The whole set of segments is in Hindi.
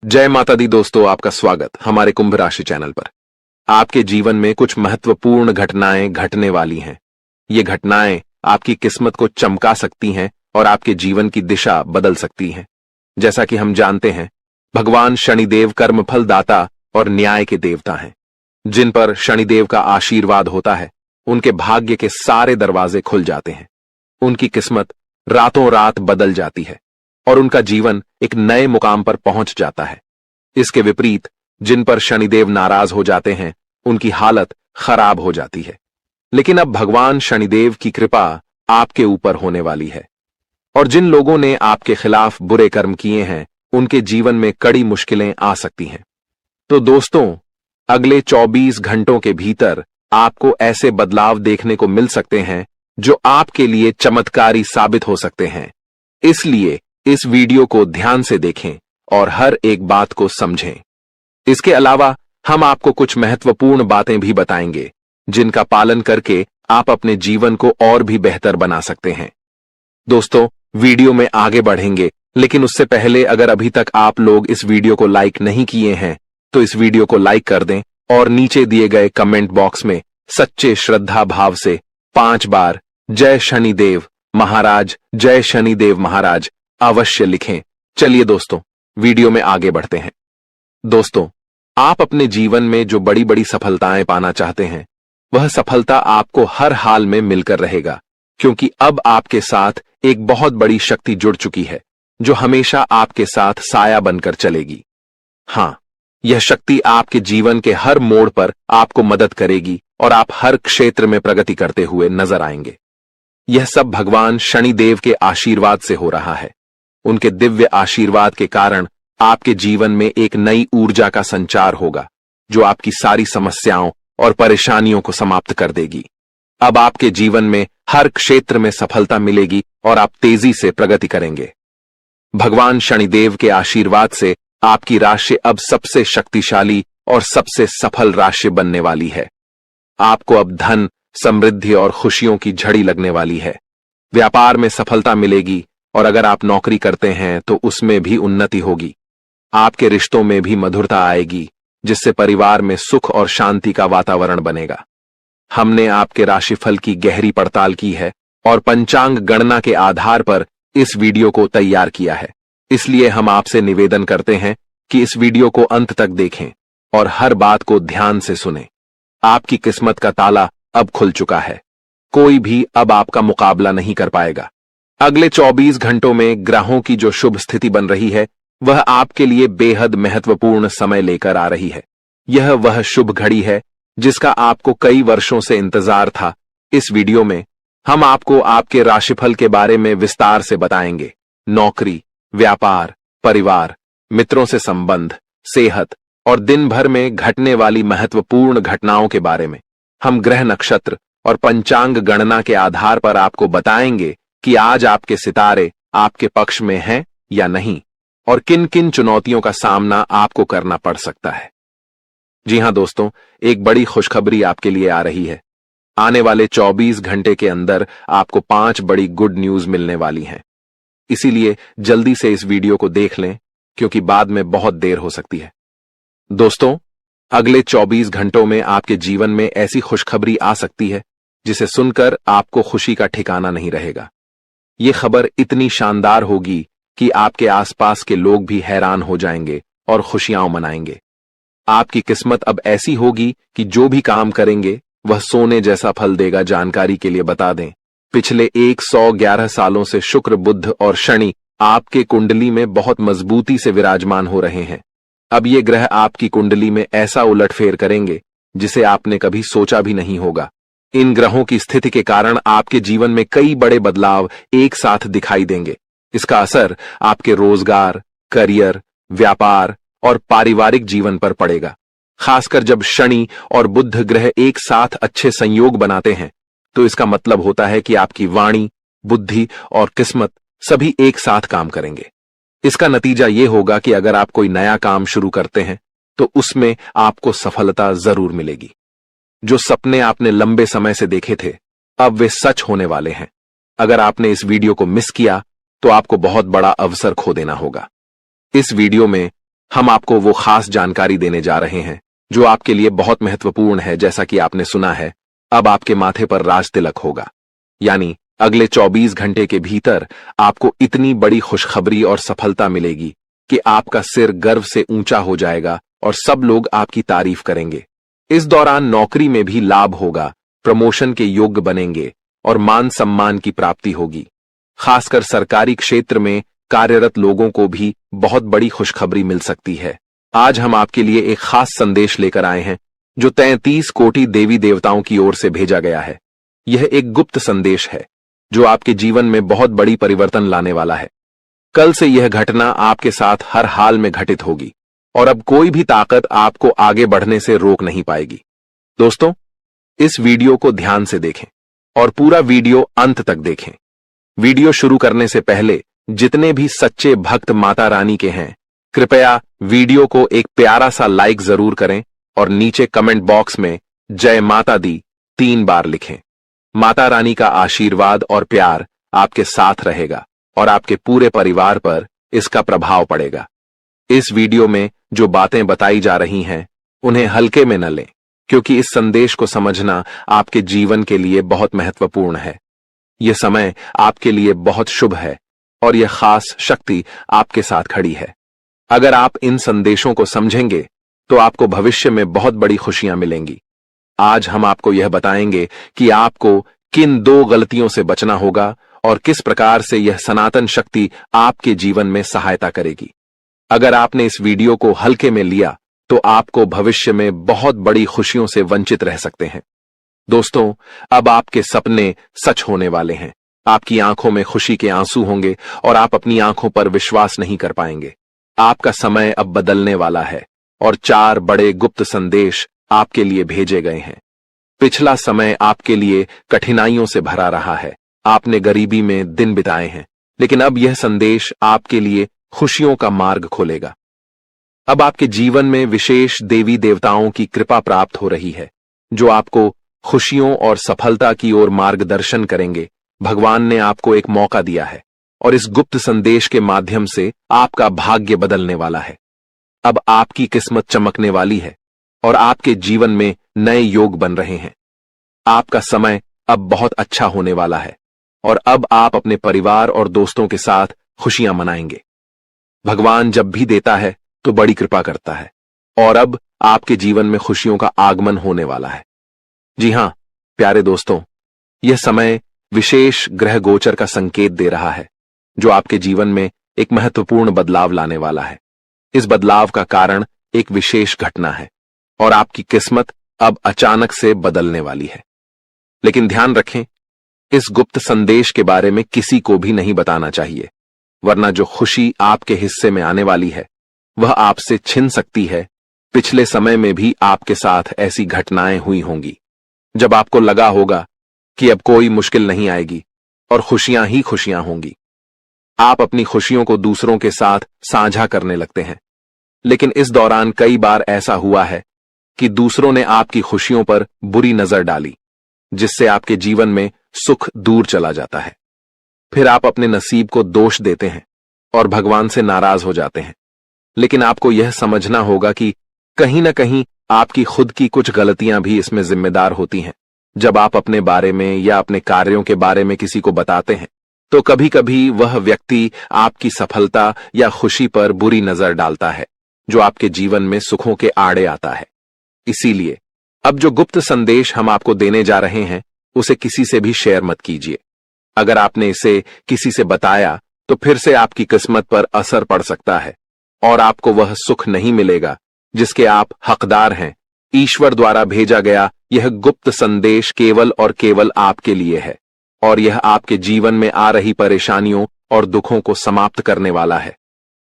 जय माता दी दोस्तों, आपका स्वागत हमारे कुंभ राशि चैनल पर। आपके जीवन में कुछ महत्वपूर्ण घटनाएं घटने वाली हैं। ये घटनाएं आपकी किस्मत को चमका सकती हैं और आपके जीवन की दिशा बदल सकती हैं। जैसा कि हम जानते हैं, भगवान शनिदेव कर्मफल दाता और न्याय के देवता हैं। जिन पर शनिदेव का आशीर्वाद होता है, उनके भाग्य के सारे दरवाजे खुल जाते हैं। उनकी किस्मत रातों रात बदल जाती है और उनका जीवन एक नए मुकाम पर पहुंच जाता है। इसके विपरीत जिन पर शनिदेव नाराज हो जाते हैं, उनकी हालत खराब हो जाती है। लेकिन अब भगवान शनिदेव की कृपा आपके ऊपर होने वाली है और जिन लोगों ने आपके खिलाफ बुरे कर्म किए हैं, उनके जीवन में कड़ी मुश्किलें आ सकती हैं। तो दोस्तों, अगले 24 घंटों के भीतर आपको ऐसे बदलाव देखने को मिल सकते हैं जो आपके लिए चमत्कारी साबित हो सकते हैं। इसलिए इस वीडियो को ध्यान से देखें और हर एक बात को समझें। इसके अलावा हम आपको कुछ महत्वपूर्ण बातें भी बताएंगे, जिनका पालन करके आप अपने जीवन को और भी बेहतर बना सकते हैं। दोस्तों, वीडियो में आगे बढ़ेंगे, लेकिन उससे पहले अगर अभी तक आप लोग इस वीडियो को लाइक नहीं किए हैं, तो इस वीडियो को लाइक कर दें और नीचे दिए गए कमेंट बॉक्स में सच्चे श्रद्धा भाव से 5 बार जय शनिदेव महाराज, जय शनिदेव महाराज अवश्य लिखें। चलिए दोस्तों, वीडियो में आगे बढ़ते हैं। दोस्तों, आप अपने जीवन में जो बड़ी बड़ी सफलताएं पाना चाहते हैं, वह सफलता आपको हर हाल में मिलकर रहेगा, क्योंकि अब आपके साथ एक बहुत बड़ी शक्ति जुड़ चुकी है, जो हमेशा आपके साथ साया बनकर चलेगी। हां, यह शक्ति आपके जीवन के हर मोड़ पर आपको मदद करेगी और आप हर क्षेत्र में प्रगति करते हुए नजर आएंगे। यह सब भगवान शनिदेव के आशीर्वाद से हो रहा है। उनके दिव्य आशीर्वाद के कारण आपके जीवन में एक नई ऊर्जा का संचार होगा, जो आपकी सारी समस्याओं और परेशानियों को समाप्त कर देगी। अब आपके जीवन में हर क्षेत्र में सफलता मिलेगी और आप तेजी से प्रगति करेंगे। भगवान शनिदेव के आशीर्वाद से आपकी राशि अब सबसे शक्तिशाली और सबसे सफल राशि बनने वाली है। आपको अब धन, समृद्धि और खुशियों की झड़ी लगने वाली है। व्यापार में सफलता मिलेगी और अगर आप नौकरी करते हैं तो उसमें भी उन्नति होगी। आपके रिश्तों में भी मधुरता आएगी, जिससे परिवार में सुख और शांति का वातावरण बनेगा। हमने आपके राशिफल की गहरी पड़ताल की है और पंचांग गणना के आधार पर इस वीडियो को तैयार किया है। इसलिए हम आपसे निवेदन करते हैं कि इस वीडियो को अंत तक देखें और हर बात को ध्यान से सुनें। आपकी किस्मत का ताला अब खुल चुका है। कोई भी अब आपका मुकाबला नहीं कर पाएगा। अगले 24 घंटों में ग्रहों की जो शुभ स्थिति बन रही है, वह आपके लिए बेहद महत्वपूर्ण समय लेकर आ रही है। यह वह शुभ घड़ी है जिसका आपको कई वर्षों से इंतजार था। इस वीडियो में हम आपको आपके राशिफल के बारे में विस्तार से बताएंगे। नौकरी, व्यापार, परिवार, मित्रों से संबंध, सेहत और दिन भर में घटने वाली महत्वपूर्ण घटनाओं के बारे में हम ग्रह, नक्षत्र और पंचांग गणना के आधार पर आपको बताएंगे कि आज आपके सितारे आपके पक्ष में हैं या नहीं और किन किन चुनौतियों का सामना आपको करना पड़ सकता है। जी हां दोस्तों, एक बड़ी खुशखबरी आपके लिए आ रही है। आने वाले 24 घंटे के अंदर आपको 5 बड़ी गुड न्यूज मिलने वाली हैं। इसीलिए जल्दी से इस वीडियो को देख लें, क्योंकि बाद में बहुत देर हो सकती है। दोस्तों, अगले 24 घंटों में आपके जीवन में ऐसी खुशखबरी आ सकती है जिसे सुनकर आपको खुशी का ठिकाना नहीं रहेगा। ये खबर इतनी शानदार होगी कि आपके आसपास के लोग भी हैरान हो जाएंगे और खुशियां मनाएंगे। आपकी किस्मत अब ऐसी होगी कि जो भी काम करेंगे वह सोने जैसा फल देगा। जानकारी के लिए बता दें, पिछले 111 सालों से शुक्र, बुध और शनि आपके कुंडली में बहुत मजबूती से विराजमान हो रहे हैं। अब ये ग्रह आपकी कुंडली में ऐसा उलटफेर करेंगे जिसे आपने कभी सोचा भी नहीं होगा। इन ग्रहों की स्थिति के कारण आपके जीवन में कई बड़े बदलाव एक साथ दिखाई देंगे। इसका असर आपके रोजगार, करियर, व्यापार और पारिवारिक जीवन पर पड़ेगा। खासकर जब शनि और बुध ग्रह एक साथ अच्छे संयोग बनाते हैं, तो इसका मतलब होता है कि आपकी वाणी, बुद्धि और किस्मत सभी एक साथ काम करेंगे। इसका नतीजा यह होगा कि अगर आप कोई नया काम शुरू करते हैं, तो उसमें आपको सफलता जरूर मिलेगी। जो सपने आपने लंबे समय से देखे थे, अब वे सच होने वाले हैं। अगर आपने इस वीडियो को मिस किया, तो आपको बहुत बड़ा अवसर खो देना होगा। इस वीडियो में हम आपको वो खास जानकारी देने जा रहे हैं जो आपके लिए बहुत महत्वपूर्ण है। जैसा कि आपने सुना है, अब आपके माथे पर राज तिलक होगा, यानी अगले 24 घंटे के भीतर आपको इतनी बड़ी खुशखबरी और सफलता मिलेगी कि आपका सिर गर्व से ऊंचा हो जाएगा और सब लोग आपकी तारीफ करेंगे। इस दौरान नौकरी में भी लाभ होगा, प्रमोशन के योग्य बनेंगे और मान सम्मान की प्राप्ति होगी। खासकर सरकारी क्षेत्र में कार्यरत लोगों को भी बहुत बड़ी खुशखबरी मिल सकती है। आज हम आपके लिए एक खास संदेश लेकर आए हैं जो 33 कोटि देवी देवताओं की ओर से भेजा गया है। यह एक गुप्त संदेश है जो आपके जीवन में बहुत बड़ी परिवर्तन लाने वाला है। कल से यह घटना आपके साथ हर हाल में घटित होगी और अब कोई भी ताकत आपको आगे बढ़ने से रोक नहीं पाएगी। दोस्तों, इस वीडियो को ध्यान से देखें और पूरा वीडियो अंत तक देखें। वीडियो शुरू करने से पहले जितने भी सच्चे भक्त माता रानी के हैं, कृपया वीडियो को एक प्यारा सा लाइक जरूर करें और नीचे कमेंट बॉक्स में जय माता दी 3 बार लिखें। माता रानी का आशीर्वाद और प्यार आपके साथ रहेगा और आपके पूरे परिवार पर इसका प्रभाव पड़ेगा। इस वीडियो में जो बातें बताई जा रही हैं, उन्हें हल्के में न लें, क्योंकि इस संदेश को समझना आपके जीवन के लिए बहुत महत्वपूर्ण है। यह समय आपके लिए बहुत शुभ है और यह खास शक्ति आपके साथ खड़ी है। अगर आप इन संदेशों को समझेंगे तो आपको भविष्य में बहुत बड़ी खुशियां मिलेंगी। आज हम आपको यह बताएंगे कि आपको किन 2 गलतियों से बचना होगा और किस प्रकार से यह सनातन शक्ति आपके जीवन में सहायता करेगी। अगर आपने इस वीडियो को हल्के में लिया तो आपको भविष्य में बहुत बड़ी खुशियों से वंचित रह सकते हैं। दोस्तों, अब आपके सपने सच होने वाले हैं। आपकी आंखों में खुशी के आंसू होंगे और आप अपनी आंखों पर विश्वास नहीं कर पाएंगे। आपका समय अब बदलने वाला है और 4 बड़े गुप्त संदेश आपके लिए भेजे गए हैं। पिछला समय आपके लिए कठिनाइयों से भरा रहा है। आपने गरीबी में दिन बिताए हैं, लेकिन अब यह संदेश आपके लिए खुशियों का मार्ग खोलेगा। अब आपके जीवन में विशेष देवी देवताओं की कृपा प्राप्त हो रही है जो आपको खुशियों और सफलता की ओर मार्गदर्शन करेंगे। भगवान ने आपको एक मौका दिया है और इस गुप्त संदेश के माध्यम से आपका भाग्य बदलने वाला है। अब आपकी किस्मत चमकने वाली है और आपके जीवन में नए योग बन रहे हैं। आपका समय अब बहुत अच्छा होने वाला है और अब आप अपने परिवार और दोस्तों के साथ खुशियां मनाएंगे। भगवान जब भी देता है तो बड़ी कृपा करता है और अब आपके जीवन में खुशियों का आगमन होने वाला है। जी हां प्यारे दोस्तों, यह समय विशेष ग्रह गोचर का संकेत दे रहा है जो आपके जीवन में एक महत्वपूर्ण बदलाव लाने वाला है। इस बदलाव का कारण एक विशेष घटना है और आपकी किस्मत अब अचानक से बदलने वाली है। लेकिन ध्यान रखें, इस गुप्त संदेश के बारे में किसी को भी नहीं बताना चाहिए, वरना जो खुशी आपके हिस्से में आने वाली है वह आपसे छिन सकती है। पिछले समय में भी आपके साथ ऐसी घटनाएं हुई होंगी जब आपको लगा होगा कि अब कोई मुश्किल नहीं आएगी और खुशियां ही खुशियां होंगी। आप अपनी खुशियों को दूसरों के साथ साझा करने लगते हैं, लेकिन इस दौरान कई बार ऐसा हुआ है कि दूसरों ने आपकी खुशियों पर बुरी नजर डाली, जिससे आपके जीवन में सुख दूर चला जाता है। फिर आप अपने नसीब को दोष देते हैं और भगवान से नाराज हो जाते हैं। लेकिन आपको यह समझना होगा कि कहीं ना कहीं आपकी खुद की कुछ गलतियां भी इसमें जिम्मेदार होती हैं। जब आप अपने बारे में या अपने कार्यों के बारे में किसी को बताते हैं तो कभी कभी वह व्यक्ति आपकी सफलता या खुशी पर बुरी नजर डालता है, जो आपके जीवन में सुखों के आड़े आता है। इसीलिए अब जो गुप्त संदेश हम आपको देने जा रहे हैं उसे किसी से भी शेयर मत कीजिए। अगर आपने इसे किसी से बताया तो फिर से आपकी किस्मत पर असर पड़ सकता है और आपको वह सुख नहीं मिलेगा जिसके आप हकदार हैं। ईश्वर द्वारा भेजा गया यह गुप्त संदेश केवल और केवल आपके लिए है और यह आपके जीवन में आ रही परेशानियों और दुखों को समाप्त करने वाला है।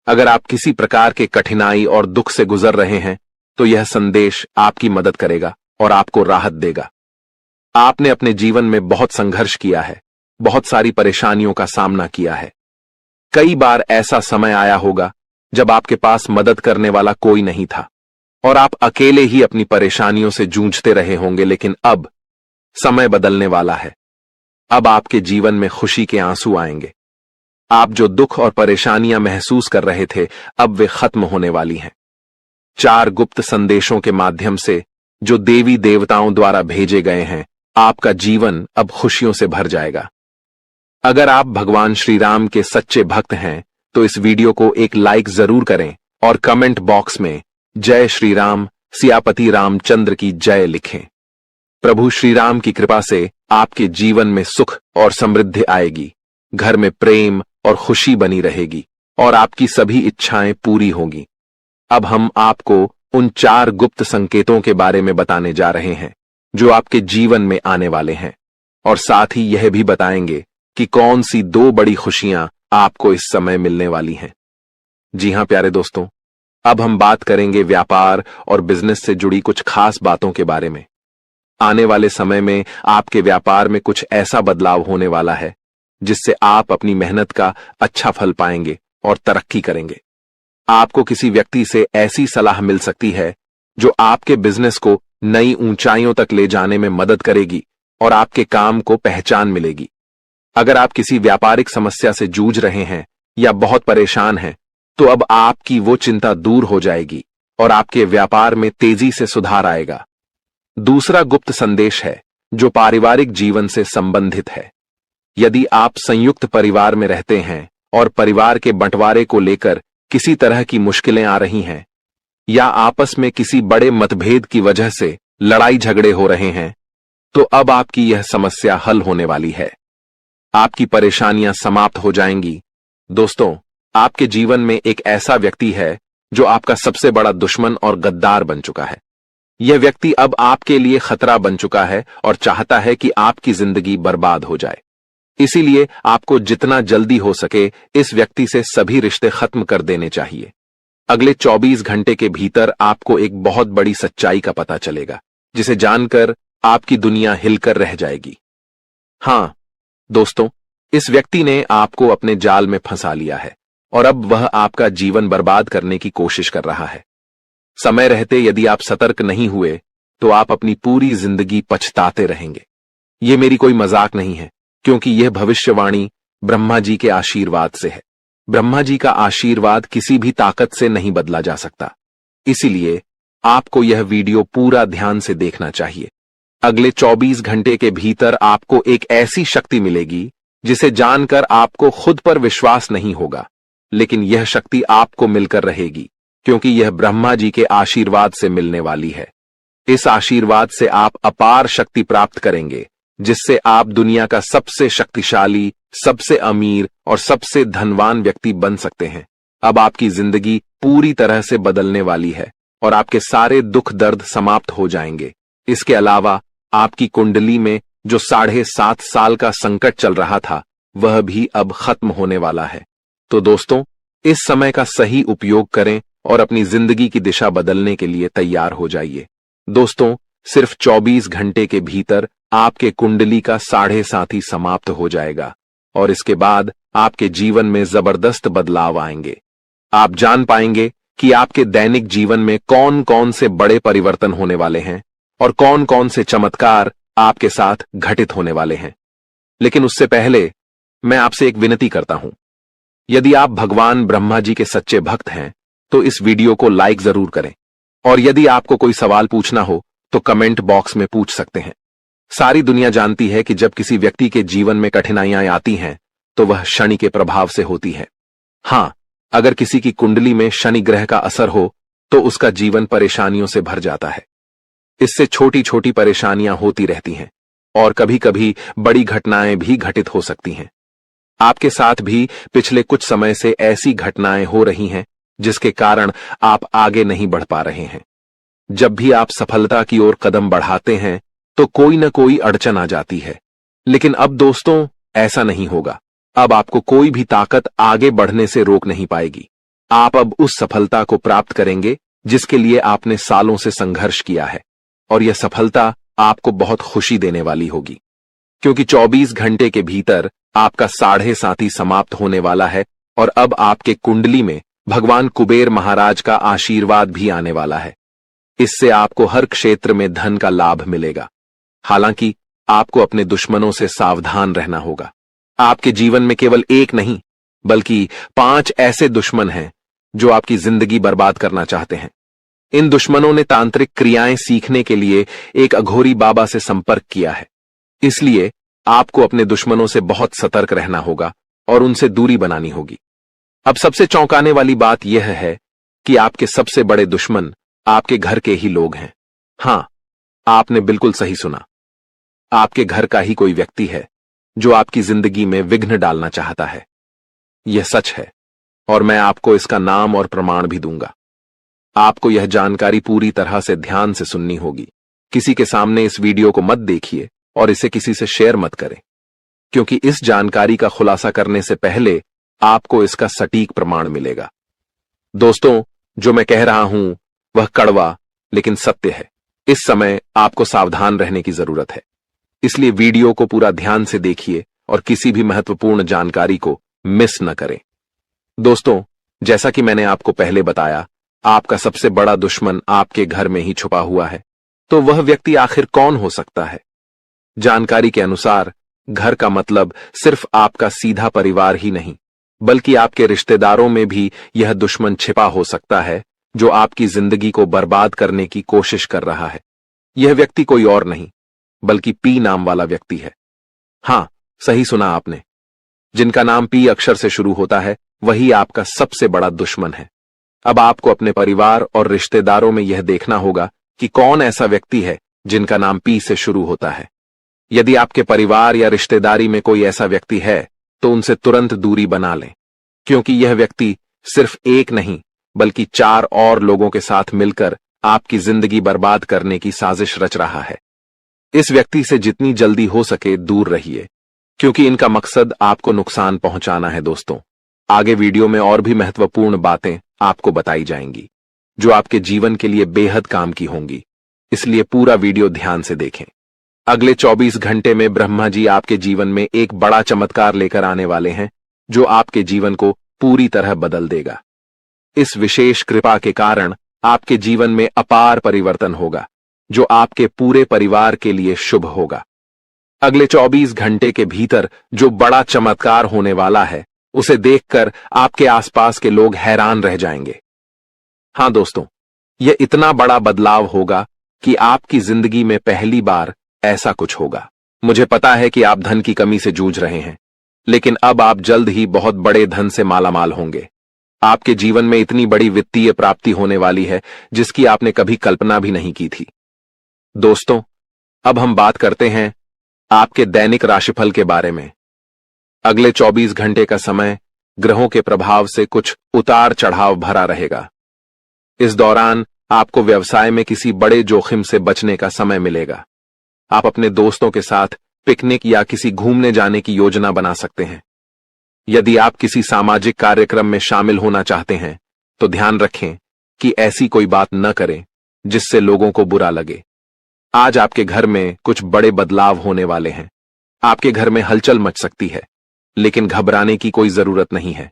अगर आप किसी प्रकार के कठिनाई और दुख से गुजर रहे हैं तो यह संदेश आपकी मदद करेगा और आपको राहत देगा। आपने अपने जीवन में बहुत संघर्ष किया है, बहुत सारी परेशानियों का सामना किया है। कई बार ऐसा समय आया होगा जब आपके पास मदद करने वाला कोई नहीं था और आप अकेले ही अपनी परेशानियों से जूझते रहे होंगे। लेकिन अब समय बदलने वाला है। अब आपके जीवन में खुशी के आंसू आएंगे। आप जो दुख और परेशानियां महसूस कर रहे थे, अब वे खत्म होने वाली हैं। 4 गुप्त संदेशों के माध्यम से जो देवी देवताओं द्वारा भेजे गए हैं, आपका जीवन अब खुशियों से भर जाएगा। अगर आप भगवान श्री राम के सच्चे भक्त हैं तो इस वीडियो को एक लाइक जरूर करें और कमेंट बॉक्स में जय श्री राम, सियापति रामचंद्र की जय लिखें। प्रभु श्री राम की कृपा से आपके जीवन में सुख और समृद्धि आएगी, घर में प्रेम और खुशी बनी रहेगी और आपकी सभी इच्छाएं पूरी होंगी। अब हम आपको उन 4 गुप्त संकेतों के बारे में बताने जा रहे हैं जो आपके जीवन में आने वाले हैं, और साथ ही यह भी बताएंगे कि कौन सी 2 बड़ी खुशियां आपको इस समय मिलने वाली हैं। जी हां प्यारे दोस्तों, अब हम बात करेंगे व्यापार और बिजनेस से जुड़ी कुछ खास बातों के बारे में। आने वाले समय में आपके व्यापार में कुछ ऐसा बदलाव होने वाला है जिससे आप अपनी मेहनत का अच्छा फल पाएंगे और तरक्की करेंगे। आपको किसी व्यक्ति से ऐसी सलाह मिल सकती है जो आपके बिजनेस को नई ऊंचाइयों तक ले जाने में मदद करेगी और आपके काम को पहचान मिलेगी। अगर आप किसी व्यापारिक समस्या से जूझ रहे हैं या बहुत परेशान हैं, तो अब आपकी वो चिंता दूर हो जाएगी और आपके व्यापार में तेजी से सुधार आएगा। दूसरा गुप्त संदेश है जो पारिवारिक जीवन से संबंधित है। यदि आप संयुक्त परिवार में रहते हैं और परिवार के बंटवारे को लेकर किसी तरह की मुश्किलें आ रही हैं या आपस में किसी बड़े मतभेद की वजह से लड़ाई झगड़े हो रहे हैं, तो अब आपकी यह समस्या हल होने वाली है। आपकी परेशानियां समाप्त हो जाएंगी। दोस्तों, आपके जीवन में एक ऐसा व्यक्ति है जो आपका सबसे बड़ा दुश्मन और गद्दार बन चुका है। यह व्यक्ति अब आपके लिए खतरा बन चुका है और चाहता है कि आपकी जिंदगी बर्बाद हो जाए। इसीलिए आपको जितना जल्दी हो सके इस व्यक्ति से सभी रिश्ते खत्म कर देने चाहिए। अगले 24 घंटे के भीतर आपको एक बहुत बड़ी सच्चाई का पता चलेगा, जिसे जानकर आपकी दुनिया हिलकर रह जाएगी। हां दोस्तों, इस व्यक्ति ने आपको अपने जाल में फंसा लिया है और अब वह आपका जीवन बर्बाद करने की कोशिश कर रहा है। समय रहते यदि आप सतर्क नहीं हुए तो आप अपनी पूरी जिंदगी पछताते रहेंगे। यह मेरी कोई मजाक नहीं है, क्योंकि यह भविष्यवाणी ब्रह्मा जी के आशीर्वाद से है। ब्रह्मा जी का आशीर्वाद किसी भी ताकत से नहीं बदला जा सकता। इसीलिए आपको यह वीडियो पूरा ध्यान से देखना चाहिए। अगले 24 घंटे के भीतर आपको एक ऐसी शक्ति मिलेगी जिसे जानकर आपको खुद पर विश्वास नहीं होगा, लेकिन यह शक्ति आपको मिलकर रहेगी क्योंकि यह ब्रह्मा जी के आशीर्वाद से मिलने वाली है। इस आशीर्वाद से आप अपार शक्ति प्राप्त करेंगे, जिससे आप दुनिया का सबसे शक्तिशाली, सबसे अमीर और सबसे धनवान व्यक्ति बन सकते हैं। अब आपकी जिंदगी पूरी तरह से बदलने वाली है और आपके सारे दुख दर्द समाप्त हो जाएंगे। इसके अलावा आपकी कुंडली में जो 7.5 साल का संकट चल रहा था, वह भी अब खत्म होने वाला है। तो दोस्तों, इस समय का सही उपयोग करें और अपनी जिंदगी की दिशा बदलने के लिए तैयार हो जाइए। दोस्तों, सिर्फ 24 घंटे के भीतर आपके कुंडली का 7.5 समाप्त हो जाएगा और इसके बाद आपके जीवन में जबरदस्त बदलाव आएंगे। आप जान पाएंगे कि आपके दैनिक जीवन में कौन कौन से बड़े परिवर्तन होने वाले हैं और कौन कौन से चमत्कार आपके साथ घटित होने वाले हैं। लेकिन उससे पहले मैं आपसे एक विनती करता हूं। यदि आप भगवान ब्रह्मा जी के सच्चे भक्त हैं तो इस वीडियो को लाइक जरूर करें, और यदि आपको कोई सवाल पूछना हो तो कमेंट बॉक्स में पूछ सकते हैं। सारी दुनिया जानती है कि जब किसी व्यक्ति के जीवन में कठिनाइयां आती हैं तो वह शनि के प्रभाव से होती है। हां, अगर किसी की कुंडली में शनि ग्रह का असर हो तो उसका जीवन परेशानियों से भर जाता है। इससे छोटी छोटी परेशानियां होती रहती हैं और कभी कभी बड़ी घटनाएं भी घटित हो सकती हैं। आपके साथ भी पिछले कुछ समय से ऐसी घटनाएं हो रही हैं जिसके कारण आप आगे नहीं बढ़ पा रहे हैं। जब भी आप सफलता की ओर कदम बढ़ाते हैं तो कोई न कोई अड़चन आ जाती है, लेकिन अब दोस्तों ऐसा नहीं होगा। अब आपको कोई भी ताकत आगे बढ़ने से रोक नहीं पाएगी। आप अब उस सफलता को प्राप्त करेंगे जिसके लिए आपने सालों से संघर्ष किया है, और यह सफलता आपको बहुत खुशी देने वाली होगी, क्योंकि 24 घंटे के भीतर आपका 7.5 समाप्त होने वाला है और अब आपके कुंडली में भगवान कुबेर महाराज का आशीर्वाद भी आने वाला है। इससे आपको हर क्षेत्र में धन का लाभ मिलेगा। हालांकि आपको अपने दुश्मनों से सावधान रहना होगा। आपके जीवन में केवल एक नहीं बल्कि 5 ऐसे दुश्मन हैं जो आपकी जिंदगी बर्बाद करना चाहते हैं। इन दुश्मनों ने तांत्रिक क्रियाएं सीखने के लिए एक अघोरी बाबा से संपर्क किया है। इसलिए आपको अपने दुश्मनों से बहुत सतर्क रहना होगा और उनसे दूरी बनानी होगी। अब सबसे चौंकाने वाली बात यह है कि आपके सबसे बड़े दुश्मन आपके घर के ही लोग हैं। हां, आपने बिल्कुल सही सुना। आपके घर का ही कोई व्यक्ति है जो आपकी जिंदगी में विघ्न डालना चाहता है। यह सच है और मैं आपको इसका नाम और प्रमाण भी दूंगा। आपको यह जानकारी पूरी तरह से ध्यान से सुननी होगी। किसी के सामने इस वीडियो को मत देखिए और इसे किसी से शेयर मत करें, क्योंकि इस जानकारी का खुलासा करने से पहले आपको इसका सटीक प्रमाण मिलेगा। दोस्तों, जो मैं कह रहा हूं वह कड़वा लेकिन सत्य है। इस समय आपको सावधान रहने की जरूरत है, इसलिए वीडियो को पूरा ध्यान से देखिए और किसी भी महत्वपूर्ण जानकारी को मिस न करें। दोस्तों, जैसा कि मैंने आपको पहले बताया, आपका सबसे बड़ा दुश्मन आपके घर में ही छुपा हुआ है। तो वह व्यक्ति आखिर कौन हो सकता है? जानकारी के अनुसार घर का मतलब सिर्फ आपका सीधा परिवार ही नहीं, बल्कि आपके रिश्तेदारों में भी यह दुश्मन छिपा हो सकता है जो आपकी जिंदगी को बर्बाद करने की कोशिश कर रहा है। यह व्यक्ति कोई और नहीं बल्कि पी नाम वाला व्यक्ति है। हां, सही सुना आपने। जिनका नाम पी अक्षर से शुरू होता है वही आपका सबसे बड़ा दुश्मन है। अब आपको अपने परिवार और रिश्तेदारों में यह देखना होगा कि कौन ऐसा व्यक्ति है जिनका नाम पी से शुरू होता है। यदि आपके परिवार या रिश्तेदारी में कोई ऐसा व्यक्ति है तो उनसे तुरंत दूरी बना लें, क्योंकि यह व्यक्ति सिर्फ एक नहीं बल्कि 4 और लोगों के साथ मिलकर आपकी जिंदगी बर्बाद करने की साजिश रच रहा है। इस व्यक्ति से जितनी जल्दी हो सके दूर रहिए, क्योंकि इनका मकसद आपको नुकसान पहुंचाना है। दोस्तों, आगे वीडियो में और भी महत्वपूर्ण बातें आपको बताई जाएंगी जो आपके जीवन के लिए बेहद काम की होंगी, इसलिए पूरा वीडियो ध्यान से देखें। अगले 24 घंटे में ब्रह्मा जी आपके जीवन में एक बड़ा चमत्कार लेकर आने वाले हैं जो आपके जीवन को पूरी तरह बदल देगा। इस विशेष कृपा के कारण आपके जीवन में अपार परिवर्तन होगा जो आपके पूरे परिवार के लिए शुभ होगा। अगले 24 घंटे के भीतर जो बड़ा चमत्कार होने वाला है उसे देखकर आपके आसपास के लोग हैरान रह जाएंगे। हां दोस्तों, यह इतना बड़ा बदलाव होगा कि आपकी जिंदगी में पहली बार ऐसा कुछ होगा। मुझे पता है कि आप धन की कमी से जूझ रहे हैं, लेकिन अब आप जल्द ही बहुत बड़े धन से मालामाल होंगे। आपके जीवन में इतनी बड़ी वित्तीय प्राप्ति होने वाली है जिसकी आपने कभी कल्पना भी नहीं की थी। दोस्तों, अब हम बात करते हैं आपके दैनिक राशिफल के बारे में। अगले 24 घंटे का समय ग्रहों के प्रभाव से कुछ उतार चढ़ाव भरा रहेगा। इस दौरान आपको व्यवसाय में किसी बड़े जोखिम से बचने का समय मिलेगा। आप अपने दोस्तों के साथ पिकनिक या किसी घूमने जाने की योजना बना सकते हैं। यदि आप किसी सामाजिक कार्यक्रम में शामिल होना चाहते हैं तो ध्यान रखें कि ऐसी कोई बात न करें जिससे लोगों को बुरा लगे। आज आपके घर में कुछ बड़े बदलाव होने वाले हैं। आपके घर में हलचल मच सकती है, लेकिन घबराने की कोई जरूरत नहीं है।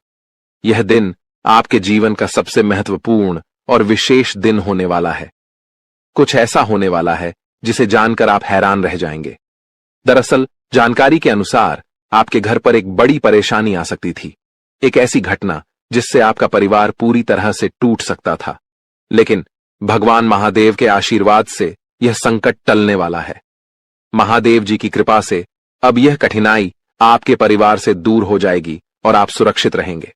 यह दिन आपके जीवन का सबसे महत्वपूर्ण और विशेष दिन होने वाला है। कुछ ऐसा होने वाला है जिसे जानकर आप हैरान रह जाएंगे। दरअसल जानकारी के अनुसार आपके घर पर एक बड़ी परेशानी आ सकती थी, एक ऐसी घटना जिससे आपका परिवार पूरी तरह से टूट सकता था। लेकिन भगवान महादेव के आशीर्वाद से यह संकट टलने वाला है। महादेव जी की कृपा से अब यह कठिनाई आपके परिवार से दूर हो जाएगी और आप सुरक्षित रहेंगे।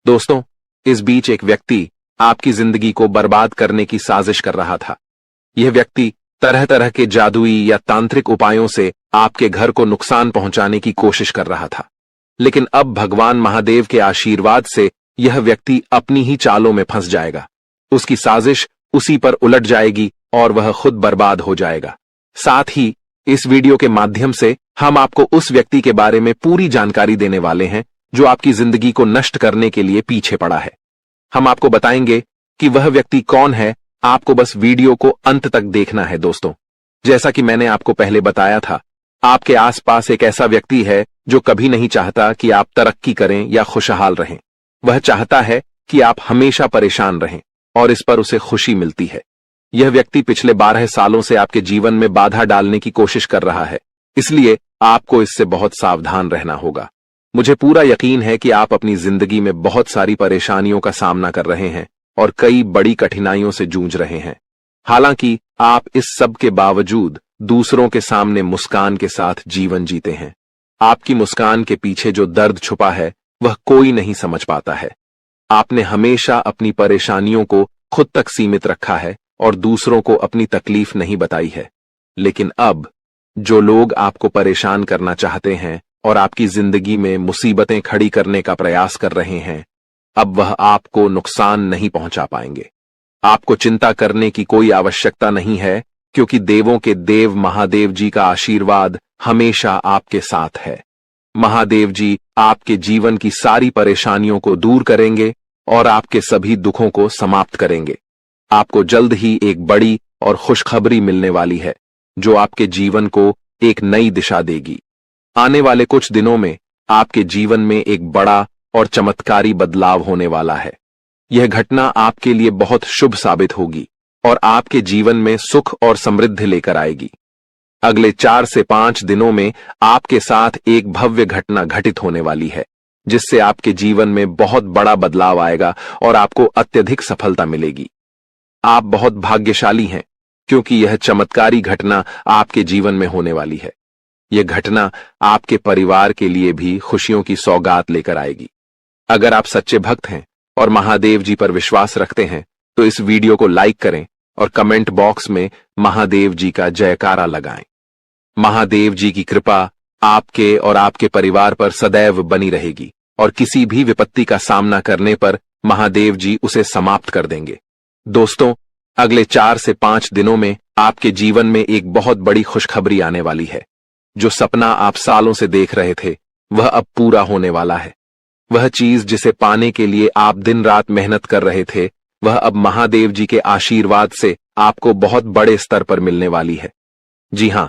दोस्तों, इस बीच एक व्यक्ति आपकी जिंदगी को बर्बाद करने की साजिश कर रहा था। यह व्यक्ति तरह तरह के जादुई या तांत्रिक उपायों से आपके घर को नुकसान पहुंचाने की कोशिश कर रहा था। लेकिन अब भगवान महादेव के आशीर्वाद से यह व्यक्ति अपनी ही चालों में फंस जाएगा। उसकी साजिश उसी पर उलट जाएगी और वह खुद बर्बाद हो जाएगा। साथ ही इस वीडियो के माध्यम से हम आपको उस व्यक्ति के बारे में पूरी जानकारी देने वाले हैं जो आपकी जिंदगी को नष्ट करने के लिए पीछे पड़ा है। हम आपको बताएंगे कि वह व्यक्ति कौन है। आपको बस वीडियो को अंत तक देखना है। दोस्तों, जैसा कि मैंने आपको पहले बताया था, आपके आसपास एक ऐसा व्यक्ति है जो कभी नहीं चाहता कि आप तरक्की करें या खुशहाल रहें। वह चाहता है कि आप हमेशा परेशान रहें और इस पर उसे खुशी मिलती है। यह व्यक्ति पिछले 12 सालों से आपके जीवन में बाधा डालने की कोशिश कर रहा है, इसलिए आपको इससे बहुत सावधान रहना होगा। मुझे पूरा यकीन है कि आप अपनी जिंदगी में बहुत सारी परेशानियों का सामना कर रहे हैं और कई बड़ी कठिनाइयों से जूझ रहे हैं। हालांकि आप इस सब के बावजूद दूसरों के सामने मुस्कान के साथ जीवन जीते हैं। आपकी मुस्कान के पीछे जो दर्द छुपा है वह कोई नहीं समझ पाता है। आपने हमेशा अपनी परेशानियों को खुद तक सीमित रखा है और दूसरों को अपनी तकलीफ नहीं बताई है। लेकिन अब जो लोग आपको परेशान करना चाहते हैं और आपकी जिंदगी में मुसीबतें खड़ी करने का प्रयास कर रहे हैं, अब वह आपको नुकसान नहीं पहुंचा पाएंगे। आपको चिंता करने की कोई आवश्यकता नहीं है, क्योंकि देवों के देव महादेव जी का आशीर्वाद हमेशा आपके साथ है। महादेव जी आपके जीवन की सारी परेशानियों को दूर करेंगे और आपके सभी दुखों को समाप्त करेंगे। आपको जल्द ही एक बड़ी और खुशखबरी मिलने वाली है, जो आपके जीवन को एक नई दिशा देगी। आने वाले कुछ दिनों में आपके जीवन में एक बड़ा और चमत्कारी बदलाव होने वाला है। यह घटना आपके लिए बहुत शुभ साबित होगी और आपके जीवन में सुख और समृद्धि लेकर आएगी। अगले 4 से 5 दिनों में आपके साथ एक भव्य घटना घटित होने वाली है, जिससे आपके जीवन में बहुत बड़ा बदलाव आएगा और आपको अत्यधिक सफलता मिलेगी। आप बहुत भाग्यशाली हैं, क्योंकि यह चमत्कारी घटना आपके जीवन में होने वाली है। यह घटना आपके परिवार के लिए भी खुशियों की सौगात लेकर आएगी। अगर आप सच्चे भक्त हैं और महादेव जी पर विश्वास रखते हैं, तो इस वीडियो को लाइक करें और कमेंट बॉक्स में महादेव जी का जयकारा लगाएं। महादेव जी की कृपा आपके और आपके परिवार पर सदैव बनी रहेगी और किसी भी विपत्ति का सामना करने पर महादेव जी उसे समाप्त कर देंगे। दोस्तों, अगले 4 से 5 दिनों में आपके जीवन में एक बहुत बड़ी खुशखबरी आने वाली है। जो सपना आप सालों से देख रहे थे, वह अब पूरा होने वाला है। वह चीज जिसे पाने के लिए आप दिन रात मेहनत कर रहे थे, वह अब महादेव जी के आशीर्वाद से आपको बहुत बड़े स्तर पर मिलने वाली है। जी हां,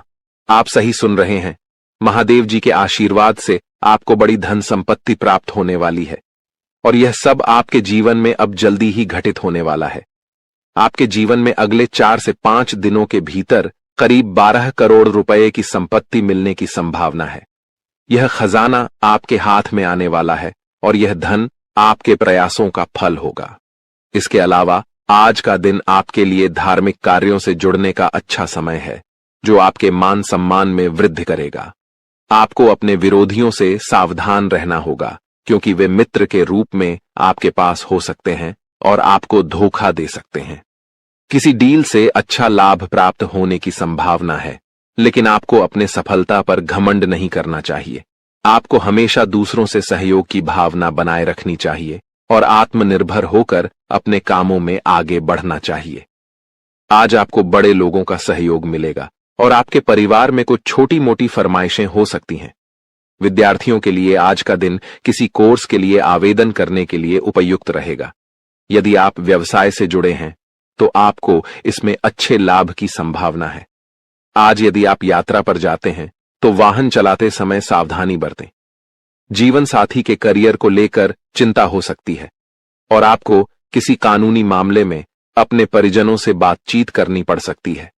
आप सही सुन रहे हैं। महादेव जी के आशीर्वाद से आपको बड़ी धन संपत्ति प्राप्त होने वाली है और यह सब आपके जीवन में अब जल्दी ही घटित होने वाला है। आपके जीवन में अगले 4 से 5 दिनों के भीतर करीब 12 करोड़ रुपए की संपत्ति मिलने की संभावना है। यह खजाना आपके हाथ में आने वाला है और यह धन आपके प्रयासों का फल होगा। इसके अलावा आज का दिन आपके लिए धार्मिक कार्यों से जुड़ने का अच्छा समय है, जो आपके मान सम्मान में वृद्धि करेगा। आपको अपने विरोधियों से सावधान रहना होगा, क्योंकि वे मित्र के रूप में आपके पास हो सकते हैं और आपको धोखा दे सकते हैं। किसी डील से अच्छा लाभ प्राप्त होने की संभावना है, लेकिन आपको अपने सफलता पर घमंड नहीं करना चाहिए। आपको हमेशा दूसरों से सहयोग की भावना बनाए रखनी चाहिए और आत्मनिर्भर होकर अपने कामों में आगे बढ़ना चाहिए। आज आपको बड़े लोगों का सहयोग मिलेगा और आपके परिवार में कुछ छोटी मोटी फरमाइशें हो सकती हैं। विद्यार्थियों के लिए आज का दिन किसी कोर्स के लिए आवेदन करने के लिए उपयुक्त रहेगा। यदि आप व्यवसाय से जुड़े हैं, तो आपको इसमें अच्छे लाभ की संभावना है। आज यदि आप यात्रा पर जाते हैं, तो वाहन चलाते समय सावधानी बरतें। जीवन साथी के करियर को लेकर चिंता हो सकती है और आपको किसी कानूनी मामले में अपने परिजनों से बातचीत करनी पड़ सकती है।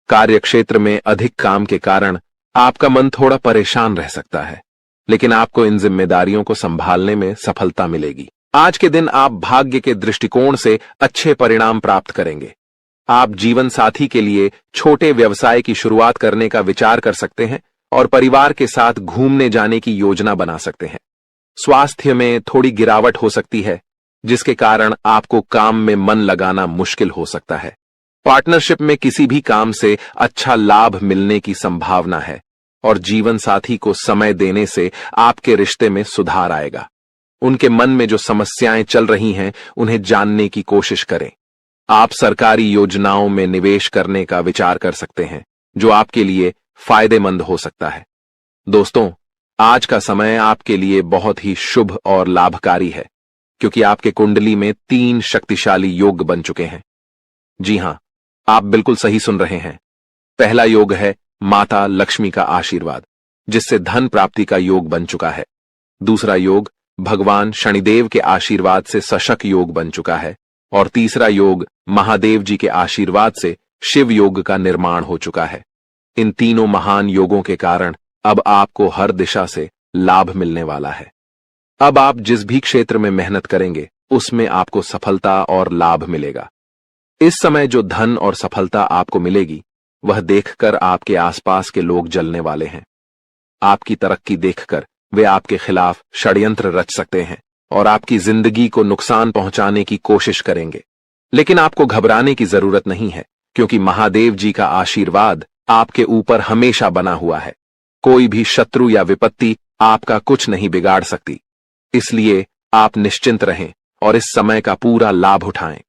कार्यक्षेत्र में अधिक काम के कारण आपका मन थोड़ा परेशान रह सकता है, लेकिन आपको इन जिम्मेदारियों को संभालने में सफलता मिलेगी। आज के दिन आप भाग्य के दृष्टिकोण से अच्छे परिणाम प्राप्त करेंगे। आप जीवन साथी के लिए छोटे व्यवसाय की शुरुआत करने का विचार कर सकते हैं और परिवार के साथ घूमने जाने की योजना बना सकते हैं। स्वास्थ्य में थोड़ी गिरावट हो सकती है, जिसके कारण आपको काम में मन लगाना मुश्किल हो सकता है। पार्टनरशिप में किसी भी काम से अच्छा लाभ मिलने की संभावना है और जीवन साथी को समय देने से आपके रिश्ते में सुधार आएगा। उनके मन में जो समस्याएं चल रही हैं, उन्हें जानने की कोशिश करें। आप सरकारी योजनाओं में निवेश करने का विचार कर सकते हैं, जो आपके लिए फायदेमंद हो सकता है। दोस्तों, आज का समय आपके लिए बहुत ही शुभ और लाभकारी है, क्योंकि आपके कुंडली में 3 शक्तिशाली योग बन चुके हैं। जी हां, आप बिल्कुल सही सुन रहे हैं। पहला योग है माता लक्ष्मी का आशीर्वाद, जिससे धन प्राप्ति का योग बन चुका है। दूसरा योग भगवान शनिदेव के आशीर्वाद से सशक योग बन चुका है और तीसरा योग महादेव जी के आशीर्वाद से शिव योग का निर्माण हो चुका है। इन तीनों महान योगों के कारण अब आपको हर दिशा से लाभ मिलने वाला है। अब आप जिस भी क्षेत्र में मेहनत करेंगे उसमें आपको सफलता और लाभ मिलेगा। इस समय जो धन और सफलता आपको मिलेगी वह देखकर आपके आसपास के लोग जलने वाले हैं। आपकी तरक्की देखकर वे आपके खिलाफ षड्यंत्र रच सकते हैं और आपकी जिंदगी को नुकसान पहुंचाने की कोशिश करेंगे। लेकिन आपको घबराने की जरूरत नहीं है, क्योंकि महादेव जी का आशीर्वाद आपके ऊपर हमेशा बना हुआ है। कोई भी शत्रु या विपत्ति आपका कुछ नहीं बिगाड़ सकती। इसलिए आप निश्चिंत रहें और इस समय का पूरा लाभ उठाएं।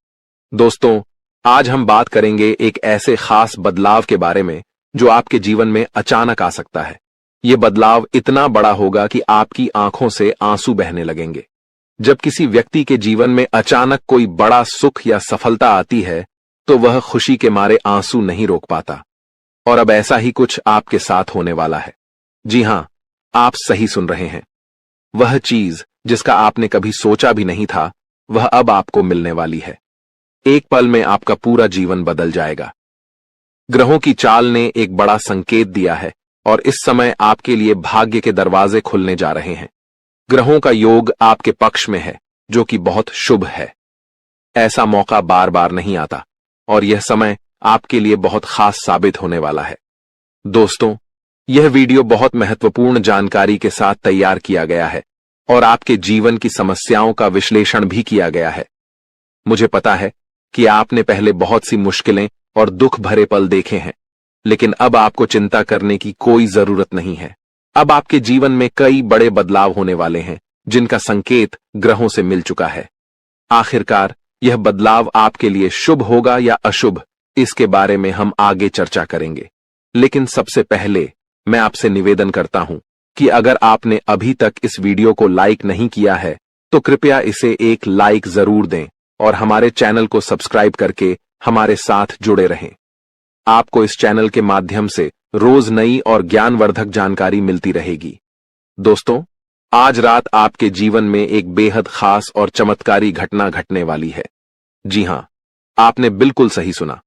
दोस्तों, आज हम बात करेंगे एक ऐसे खास बदलाव के बारे में जो आपके जीवन में अचानक आ सकता है। यह बदलाव इतना बड़ा होगा कि आपकी आंखों से आंसू बहने लगेंगे। जब किसी व्यक्ति के जीवन में अचानक कोई बड़ा सुख या सफलता आती है तो वह खुशी के मारे आंसू नहीं रोक पाता। और अब ऐसा ही कुछ आपके साथ होने वाला है। जी हां, आप सही सुन रहे हैं। वह चीज जिसका आपने कभी सोचा भी नहीं था, वह अब आपको मिलने वाली है। एक पल में आपका पूरा जीवन बदल जाएगा। ग्रहों की चाल ने एक बड़ा संकेत दिया है और इस समय आपके लिए भाग्य के दरवाजे खुलने जा रहे हैं। ग्रहों का योग आपके पक्ष में है, जो कि बहुत शुभ है। ऐसा मौका बार बार नहीं आता और यह समय आपके लिए बहुत खास साबित होने वाला है। दोस्तों, यह वीडियो बहुत महत्वपूर्ण जानकारी के साथ तैयार किया गया है और आपके जीवन की समस्याओं का विश्लेषण भी किया गया है। मुझे पता है कि आपने पहले बहुत सी मुश्किलें और दुख भरे पल देखे हैं, लेकिन अब आपको चिंता करने की कोई जरूरत नहीं है। अब आपके जीवन में कई बड़े बदलाव होने वाले हैं, जिनका संकेत ग्रहों से मिल चुका है। आखिरकार यह बदलाव आपके लिए शुभ होगा या अशुभ, इसके बारे में हम आगे चर्चा करेंगे। लेकिन सबसे पहले मैं आपसे निवेदन करता हूं कि अगर आपने अभी तक इस वीडियो को लाइक नहीं किया है तो कृपया इसे एक लाइक जरूर दें और हमारे चैनल को सब्सक्राइब करके हमारे साथ जुड़े रहें। आपको इस चैनल के माध्यम से रोज नई और ज्ञानवर्धक जानकारी मिलती रहेगी। दोस्तों, आज रात आपके जीवन में एक बेहद खास और चमत्कारी घटना घटने वाली है। जी हां, आपने बिल्कुल सही सुना।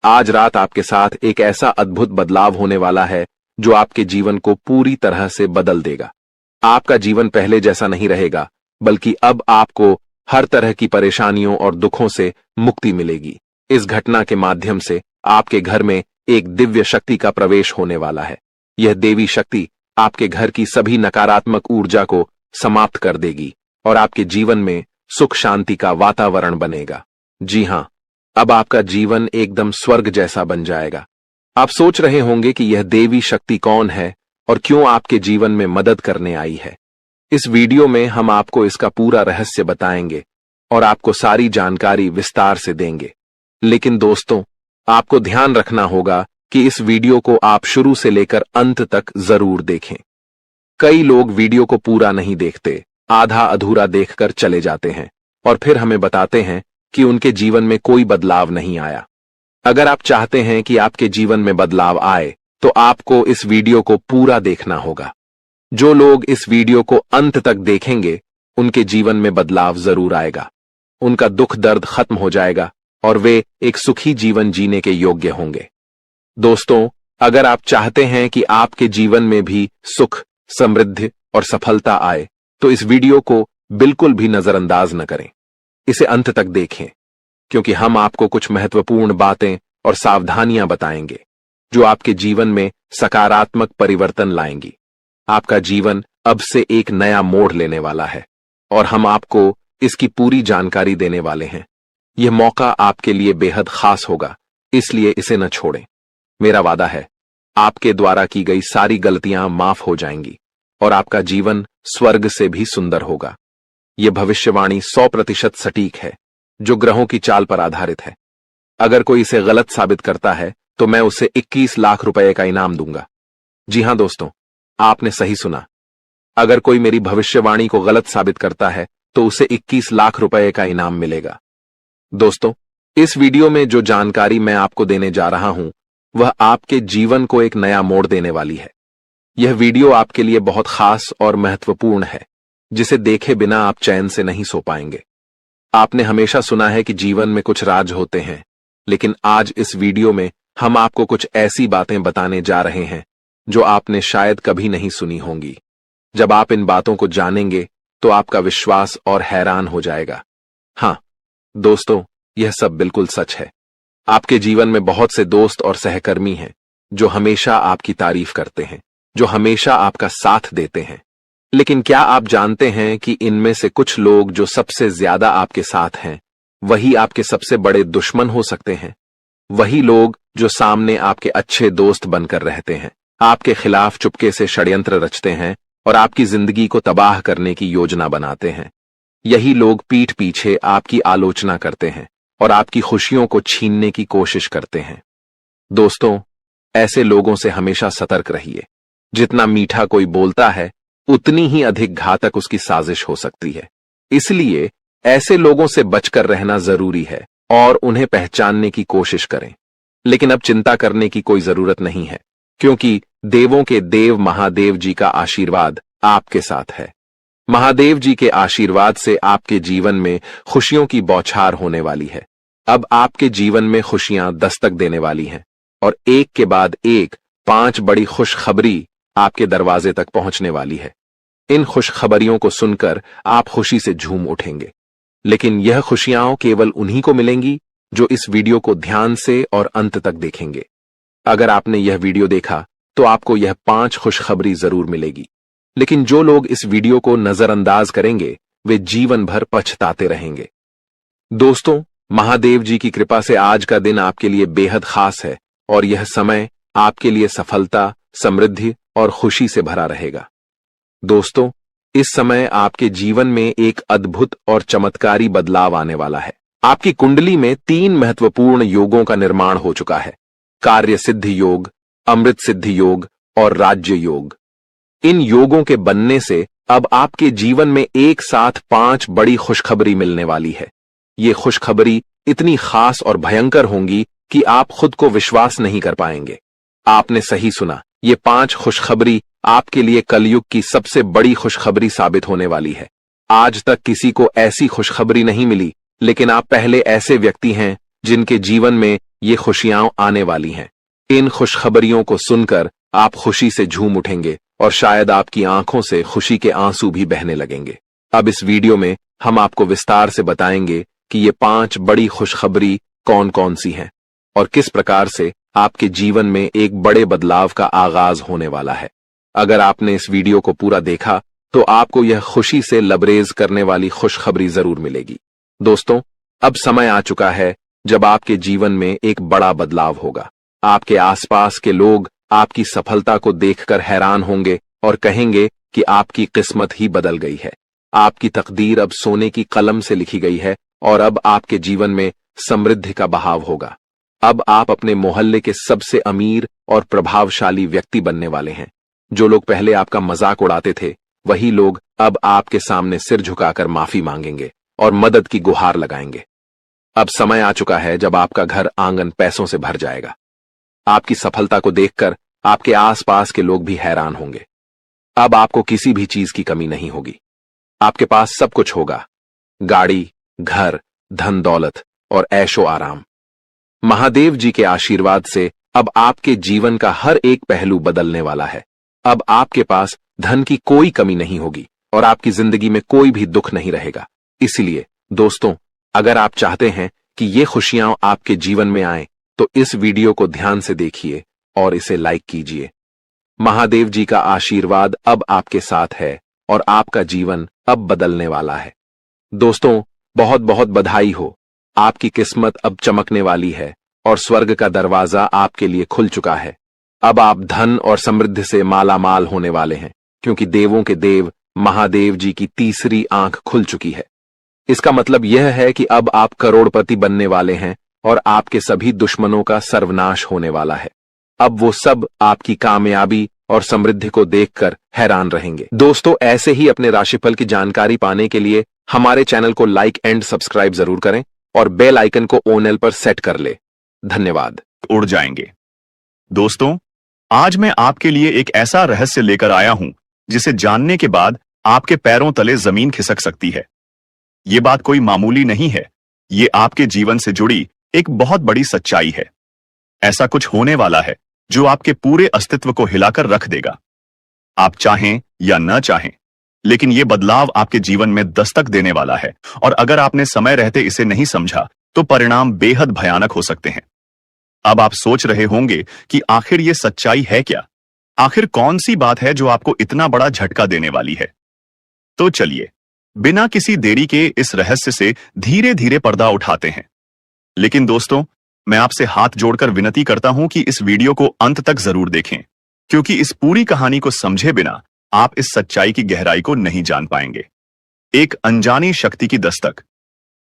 आज रात आपके साथ एक ऐसा अद्भुत बदलाव होने वाला है जो आपके जीवन को पूरी तरह से बदल देगा। आपका जीवन पहले जैसा नहीं रहेगा, बल्कि अब आपको हर तरह की परेशानियों और दुखों से मुक्ति मिलेगी। इस घटना के माध्यम से आपके घर में एक दिव्य शक्ति का प्रवेश होने वाला है। यह देवी शक्ति आपके घर की सभी नकारात्मक ऊर्जा को समाप्त कर देगी और आपके जीवन में सुख शांति का वातावरण बनेगा। जी हां, अब आपका जीवन एकदम स्वर्ग जैसा बन जाएगा। आप सोच रहे होंगे कि यह देवी शक्ति कौन है और क्यों आपके जीवन में मदद करने आई है। इस वीडियो में हम आपको इसका पूरा रहस्य बताएंगे और आपको सारी जानकारी विस्तार से देंगे। लेकिन दोस्तों, आपको ध्यान रखना होगा कि इस वीडियो को आप शुरू से लेकर अंत तक जरूर देखें। कई लोग वीडियो को पूरा नहीं देखते, आधा अधूरा देखकर चले जाते हैं और फिर हमें बताते हैं कि उनके जीवन में कोई बदलाव नहीं आया। अगर आप चाहते हैं कि आपके जीवन में बदलाव आए तो आपको इस वीडियो को पूरा देखना होगा। जो लोग इस वीडियो को अंत तक देखेंगे उनके जीवन में बदलाव जरूर आएगा। उनका दुख दर्द खत्म हो जाएगा और वे एक सुखी जीवन जीने के योग्य होंगे। दोस्तों, अगर आप चाहते हैं कि आपके जीवन में भी सुख, समृद्धि और सफलता आए तो इस वीडियो को बिल्कुल भी नजरअंदाज न करें। इसे अंत तक देखें, क्योंकि हम आपको कुछ महत्वपूर्ण बातें और सावधानियां बताएंगे जो आपके जीवन में सकारात्मक परिवर्तन लाएंगी। आपका जीवन अब से एक नया मोड़ लेने वाला है और हम आपको इसकी पूरी जानकारी देने वाले हैं। यह मौका आपके लिए बेहद खास होगा, इसलिए इसे न छोड़ें। मेरा वादा है, आपके द्वारा की गई सारी गलतियां माफ हो जाएंगी और आपका जीवन स्वर्ग से भी सुंदर होगा। यह भविष्यवाणी 100% सटीक है, जो ग्रहों की चाल पर आधारित है। अगर कोई इसे गलत साबित करता है तो मैं उसे 21 लाख रुपए का इनाम दूंगा। जी हां दोस्तों, आपने सही सुना। अगर कोई मेरी भविष्यवाणी को गलत साबित करता है तो उसे 21 लाख रुपए का इनाम मिलेगा। दोस्तों, इस वीडियो में जो जानकारी मैं आपको देने जा रहा हूं वह आपके जीवन को एक नया मोड़ देने वाली है। यह वीडियो आपके लिए बहुत खास और महत्वपूर्ण है, जिसे देखे बिना आप चैन से नहीं सो पाएंगे। आपने हमेशा सुना है कि जीवन में कुछ राज होते हैं, लेकिन आज इस वीडियो में हम आपको कुछ ऐसी बातें बताने जा रहे हैं जो आपने शायद कभी नहीं सुनी होंगी। जब आप इन बातों को जानेंगे तो आपका विश्वास और हैरान हो जाएगा। हाँ दोस्तों, यह सब बिल्कुल सच है। आपके जीवन में बहुत से दोस्त और सहकर्मी हैं जो हमेशा आपकी तारीफ करते हैं, जो हमेशा आपका साथ देते हैं। लेकिन क्या आप जानते हैं कि इनमें से कुछ लोग जो सबसे ज्यादा आपके साथ हैं, वही आपके सबसे बड़े दुश्मन हो सकते हैं। वही लोग जो सामने आपके अच्छे दोस्त बनकर रहते हैं, आपके खिलाफ चुपके से षड्यंत्र रचते हैं और आपकी जिंदगी को तबाह करने की योजना बनाते हैं। यही लोग पीठ पीछे आपकी आलोचना करते हैं और आपकी खुशियों को छीनने की कोशिश करते हैं। दोस्तों, ऐसे लोगों से हमेशा सतर्क रहिए। जितना मीठा कोई बोलता है, उतनी ही अधिक घातक उसकी साजिश हो सकती है। इसलिए ऐसे लोगों से बचकर रहना जरूरी है और उन्हें पहचानने की कोशिश करें। लेकिन अब चिंता करने की कोई जरूरत नहीं है, क्योंकि देवों के देव महादेव जी का आशीर्वाद आपके साथ है। महादेव जी के आशीर्वाद से आपके जीवन में खुशियों की बौछार होने वाली है। अब आपके जीवन में खुशियां दस्तक देने वाली हैं और एक के बाद एक 5 बड़ी खुशखबरी आपके दरवाजे तक पहुंचने वाली है। इन खुशखबरियों को सुनकर आप खुशी से झूम उठेंगे। लेकिन यह खुशियां केवल उन्हीं को मिलेंगी जो इस वीडियो को ध्यान से और अंत तक देखेंगे। अगर आपने यह वीडियो देखा तो आपको यह 5 खुशखबरी जरूर मिलेगी। लेकिन जो लोग इस वीडियो को नजरअंदाज करेंगे, वे जीवन भर पछताते रहेंगे। दोस्तों, महादेव जी की कृपा से आज का दिन आपके लिए बेहद खास है और यह समय आपके लिए सफलता, समृद्धि और खुशी से भरा रहेगा। दोस्तों, इस समय आपके जीवन में एक अद्भुत और चमत्कारी बदलाव आने वाला है। आपकी कुंडली में 3 महत्वपूर्ण योगों का निर्माण हो चुका है: कार्य सिद्धि योग, अमृत सिद्धि योग और राज्य योग। इन योगों के बनने से अब आपके जीवन में एक साथ 5 बड़ी खुशखबरी मिलने वाली है। ये खुशखबरी इतनी खास और भयंकर होंगी कि आप खुद को विश्वास नहीं कर पाएंगे। आपने सही सुना, ये 5 खुशखबरी आपके लिए कलयुग की सबसे बड़ी खुशखबरी साबित होने वाली है। आज तक किसी को ऐसी खुशखबरी नहीं मिली, लेकिन आप पहले ऐसे व्यक्ति हैं जिनके जीवन में ये खुशियां आने वाली हैं। इन खुशखबरियों को सुनकर आप खुशी से झूम उठेंगे और शायद आपकी आंखों से खुशी के आंसू भी बहने लगेंगे। अब इस वीडियो में हम आपको विस्तार से बताएंगे कि ये 5 बड़ी खुशखबरी कौन कौन सी हैं और किस प्रकार से आपके जीवन में एक बड़े बदलाव का आगाज होने वाला है। अगर आपने इस वीडियो को पूरा देखा तो आपको यह खुशी से लबरेज करने वाली खुशखबरी जरूर मिलेगी। दोस्तों, अब समय आ चुका है जब आपके जीवन में एक बड़ा बदलाव होगा। आपके आसपास के लोग आपकी सफलता को देखकर हैरान होंगे और कहेंगे कि आपकी किस्मत ही बदल गई है। आपकी तकदीर अब सोने की कलम से लिखी गई है और अब आपके जीवन में समृद्धि का बहाव होगा। अब आप अपने मोहल्ले के सबसे अमीर और प्रभावशाली व्यक्ति बनने वाले हैं। जो लोग पहले आपका मजाक उड़ाते थे, वही लोग अब आपके सामने सिर झुकाकर माफी मांगेंगे और मदद की गुहार लगाएंगे। अब समय आ चुका है जब आपका घर आंगन पैसों से भर जाएगा। आपकी सफलता को देखकर आपके आसपास के लोग भी हैरान होंगे। अब आपको किसी भी चीज की कमी नहीं होगी। आपके पास सब कुछ होगा: गाड़ी, घर, धन दौलत और ऐशो आराम। महादेव जी के आशीर्वाद से अब आपके जीवन का हर एक पहलू बदलने वाला है। अब आपके पास धन की कोई कमी नहीं होगी और आपकी जिंदगी में कोई भी दुख नहीं रहेगा। इसलिए दोस्तों, अगर आप चाहते हैं कि ये खुशियां आपके जीवन में आए तो इस वीडियो को ध्यान से देखिए और इसे लाइक कीजिए। महादेव जी का आशीर्वाद अब आपके साथ है और आपका जीवन अब बदलने वाला है। दोस्तों, बहुत बहुत बधाई हो। आपकी किस्मत अब चमकने वाली है और स्वर्ग का दरवाजा आपके लिए खुल चुका है। अब आप धन और समृद्धि से मालामाल होने वाले हैं, क्योंकि देवों के देव महादेव जी की तीसरी आंख खुल चुकी है। इसका मतलब यह है कि अब आप करोड़पति बनने वाले हैं और आपके सभी दुश्मनों का सर्वनाश होने वाला है। अब वो सब आपकी कामयाबी और समृद्धि को देखकर हैरान रहेंगे। दोस्तों, ऐसे ही अपने राशिफल की जानकारी पाने के लिए हमारे चैनल को लाइक एंड सब्सक्राइब जरूर करें और बेल आइकन को ऑल पर सेट कर ले। धन्यवाद। उड़ जाएंगे। दोस्तों, आज मैं आपके लिए एक ऐसा रहस्य लेकर आया हूं जिसे जानने के बाद आपके पैरों तले जमीन खिसक सकती है। ये बात कोई मामूली नहीं है, ये आपके जीवन से जुड़ी एक बहुत बड़ी सच्चाई है। ऐसा कुछ होने वाला है जो आपके पूरे अस्तित्व को हिलाकर रख देगा। आप चाहें या न चाहें, लेकिन ये बदलाव आपके जीवन में दस्तक देने वाला है, और अगर आपने समय रहते इसे नहीं समझा तो परिणाम बेहद भयानक हो सकते हैं। अब आप सोच रहे होंगे कि आखिर ये सच्चाई है क्या? आखिर कौन सी बात है जो आपको इतना बड़ा झटका देने वाली है? तो चलिए, बिना किसी देरी के इस रहस्य से धीरे धीरे पर्दा उठाते हैं। लेकिन दोस्तों, मैं आपसे हाथ जोड़कर विनती करता हूं कि इस वीडियो को अंत तक जरूर देखें, क्योंकि इस पूरी कहानी को समझे बिना आप इस सच्चाई की गहराई को नहीं जान पाएंगे। एक अनजानी शक्ति की दस्तक।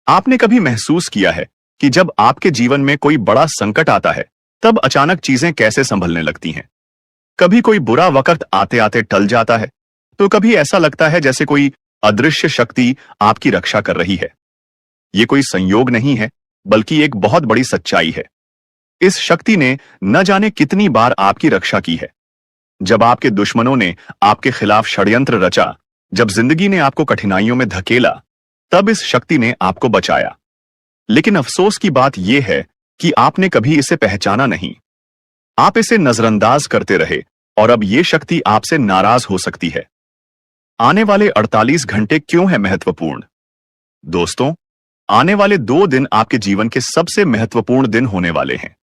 आपने कभी महसूस किया है कि जब आपके जीवन में कोई बड़ा संकट आता है, तब अचानक चीजें कैसे संभलने लगती हैं? कभी कोई बुरा वक्त आते आते टल जाता है, तो कभी ऐसा लगता है जैसे कोई अदृश्य शक्ति आपकी रक्षा कर रही है। ये कोई संयोग नहीं है, बल्कि एक बहुत बड़ी सच्चाई है। इस शक्ति ने न जाने कितनी बार आपकी रक्षा की है। जब आपके दुश्मनों ने आपके खिलाफ षड्यंत्र रचा, जब जिंदगी ने आपको कठिनाइयों में धकेला, तब इस शक्ति ने आपको बचाया। लेकिन अफसोस की बात यह है कि आपने कभी इसे पहचाना नहीं। आप इसे नजरअंदाज करते रहे, और अब यह शक्ति आपसे नाराज हो सकती है। आने वाले 48 घंटे क्यों है महत्वपूर्ण? दोस्तों, आने वाले 2 दिन आपके जीवन के सबसे महत्वपूर्ण दिन होने वाले हैं।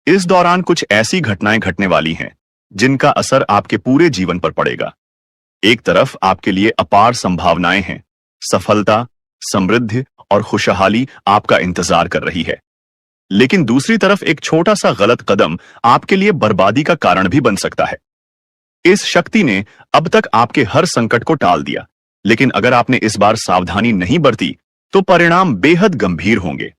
इस दौरान कुछ ऐसी घटनाएं घटने वाली हैं जिनका असर आपके पूरे जीवन पर पड़ेगा। एक तरफ आपके लिए अपार संभावनाएं हैं, सफलता, समृद्धि और खुशहाली आपका इंतजार कर रही है। लेकिन दूसरी तरफ एक छोटा सा गलत कदम आपके लिए बर्बादी का कारण भी बन सकता है। इस शक्ति ने अब तक आपके हर संकट को टाल दिया, लेकिन अगर आपने इस बार सावधानी नहीं बरती तो परिणाम बेहद गंभीर होंगे।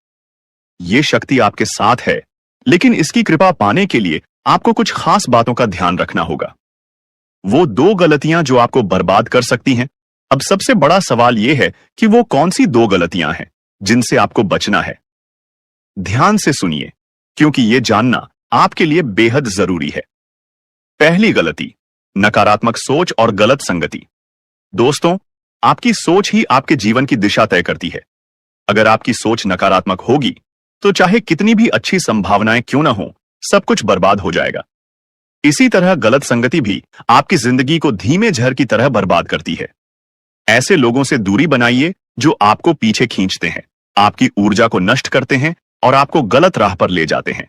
ये शक्ति आपके साथ है, लेकिन इसकी कृपा पाने के लिए आपको कुछ खास बातों का ध्यान रखना होगा। वो 2 गलतियां जो आपको बर्बाद कर सकती हैं। अब सबसे बड़ा सवाल यह है कि वो कौन सी 2 गलतियां हैं जिनसे आपको बचना है। ध्यान से सुनिए, क्योंकि यह जानना आपके लिए बेहद जरूरी है। पहली गलती, नकारात्मक सोच और गलत संगति। दोस्तों, आपकी सोच ही आपके जीवन की दिशा तय करती है। अगर आपकी सोच नकारात्मक होगी, तो चाहे कितनी भी अच्छी संभावनाएं क्यों ना हो, सब कुछ बर्बाद हो जाएगा। इसी तरह गलत संगति भी आपकी जिंदगी को धीमे झर की तरह बर्बाद करती है। ऐसे लोगों से दूरी बनाइए जो आपको पीछे खींचते हैं, आपकी ऊर्जा को नष्ट करते हैं और आपको गलत राह पर ले जाते हैं।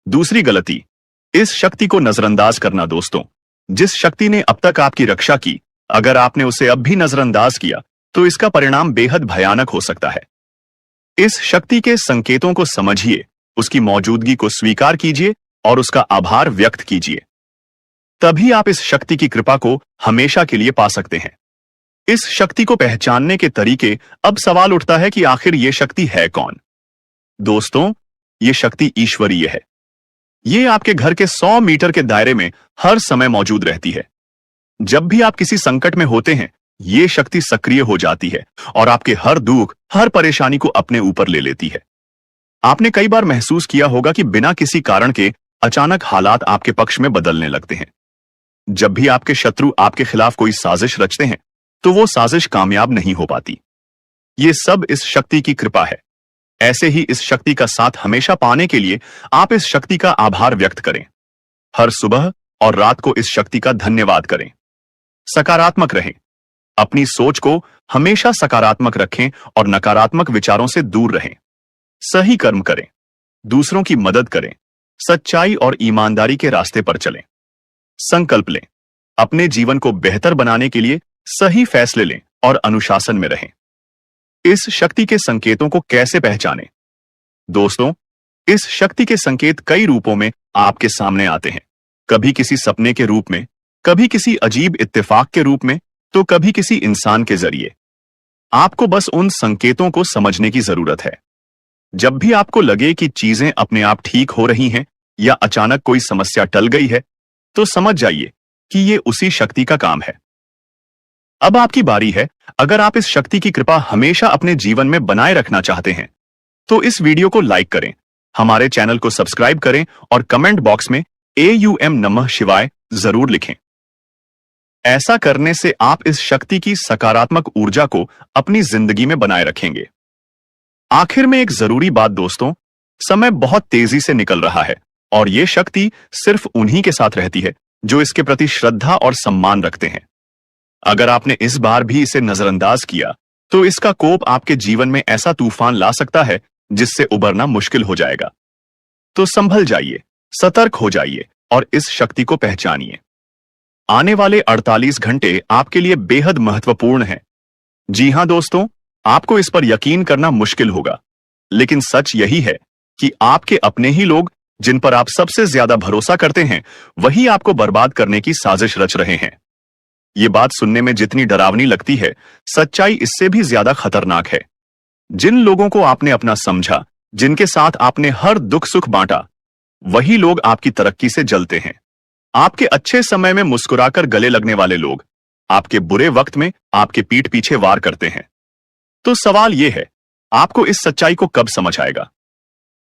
दूसरी गलती, इस शक्ति को नजरअंदाज करना। दोस्तों, जिस शक्ति ने अब तक आपकी रक्षा की, अगर आपने उसे अब भी नजरअंदाज किया तो इसका परिणाम बेहद भयानक हो सकता है। इस शक्ति के संकेतों को समझिए, उसकी मौजूदगी को स्वीकार कीजिए और उसका आभार व्यक्त कीजिए। तभी आप इस शक्ति की कृपा को हमेशा के लिए पा सकते हैं। इस शक्ति को पहचानने के तरीके। अब सवाल उठता है कि आखिर यह शक्ति है कौन? दोस्तों, यह शक्ति ईश्वरीय है। यह आपके घर के 100 मीटर के दायरे में हर समय मौजूद रहती है। जब भी आप किसी संकट में होते हैं, यह शक्ति सक्रिय हो जाती है और आपके हर दुख, हर परेशानी को अपने ऊपर ले लेती है। आपने कई बार महसूस किया होगा कि बिना किसी कारण के अचानक हालात आपके पक्ष में बदलने लगते हैं। जब भी आपके शत्रु आपके खिलाफ कोई साजिश रचते हैं, तो वो साजिश कामयाब नहीं हो पाती। ये सब इस शक्ति की कृपा है। ऐसे ही इस शक्ति का साथ हमेशा पाने के लिए आप इस शक्ति का आभार व्यक्त करें। हर सुबह और रात को इस शक्ति का धन्यवाद करें। सकारात्मक रहें। अपनी सोच को हमेशा सकारात्मक रखें और नकारात्मक विचारों से दूर रहें। सही कर्म करें, दूसरों की मदद करें, सच्चाई और ईमानदारी के रास्ते पर चलें। संकल्प लें, अपने जीवन को बेहतर बनाने के लिए सही फैसले लें और अनुशासन में रहें। इस शक्ति के संकेतों को कैसे पहचानें? दोस्तों, इस शक्ति के संकेत कई रूपों में आपके सामने आते हैं। कभी किसी सपने के रूप में, कभी किसी अजीब इत्तेफाक के रूप में, तो कभी किसी इंसान के जरिए। आपको बस उन संकेतों को समझने की जरूरत है। जब भी आपको लगे कि चीजें अपने आप ठीक हो रही हैं या अचानक कोई समस्या टल गई है, तो समझ जाइए कि ये उसी शक्ति का काम है। अब आपकी बारी है। अगर आप इस शक्ति की कृपा हमेशा अपने जीवन में बनाए रखना चाहते हैं, तो इस वीडियो को लाइक करें, हमारे चैनल को सब्सक्राइब करें और कमेंट बॉक्स में AUM नमः शिवाय जरूर लिखें। ऐसा करने से आप इस शक्ति की सकारात्मक ऊर्जा को अपनी जिंदगी में बनाए रखेंगे। आखिर में एक जरूरी बात दोस्तों, समय बहुत तेजी से निकल रहा है और यह शक्ति सिर्फ उन्हीं के साथ रहती है जो इसके प्रति श्रद्धा और सम्मान रखते हैं। अगर आपने इस बार भी इसे नजरअंदाज किया तो इसका कोप आपके जीवन में ऐसा तूफान ला सकता है जिससे उबरना मुश्किल हो जाएगा। तो संभल जाइए, सतर्क हो जाइए और इस शक्ति को पहचानिए। आने वाले 48 घंटे आपके लिए बेहद महत्वपूर्ण हैं। जी हां दोस्तों, आपको इस पर यकीन करना मुश्किल होगा, लेकिन सच यही है कि आपके अपने ही लोग जिन पर आप सबसे ज्यादा भरोसा करते हैं, वही आपको बर्बाद करने की साजिश रच रहे हैं। ये बात सुनने में जितनी डरावनी लगती है, सच्चाई इससे भी ज्यादा खतरनाक है। जिन लोगों को आपने अपना समझा, जिनके साथ आपने हर दुख सुख बांटा, वही लोग आपकी तरक्की से जलते हैं। आपके अच्छे समय में मुस्कुराकर गले लगने वाले लोग आपके बुरे वक्त में आपके पीठ पीछे वार करते हैं। तो सवाल यह है, आपको इस सच्चाई को कब समझ आएगा?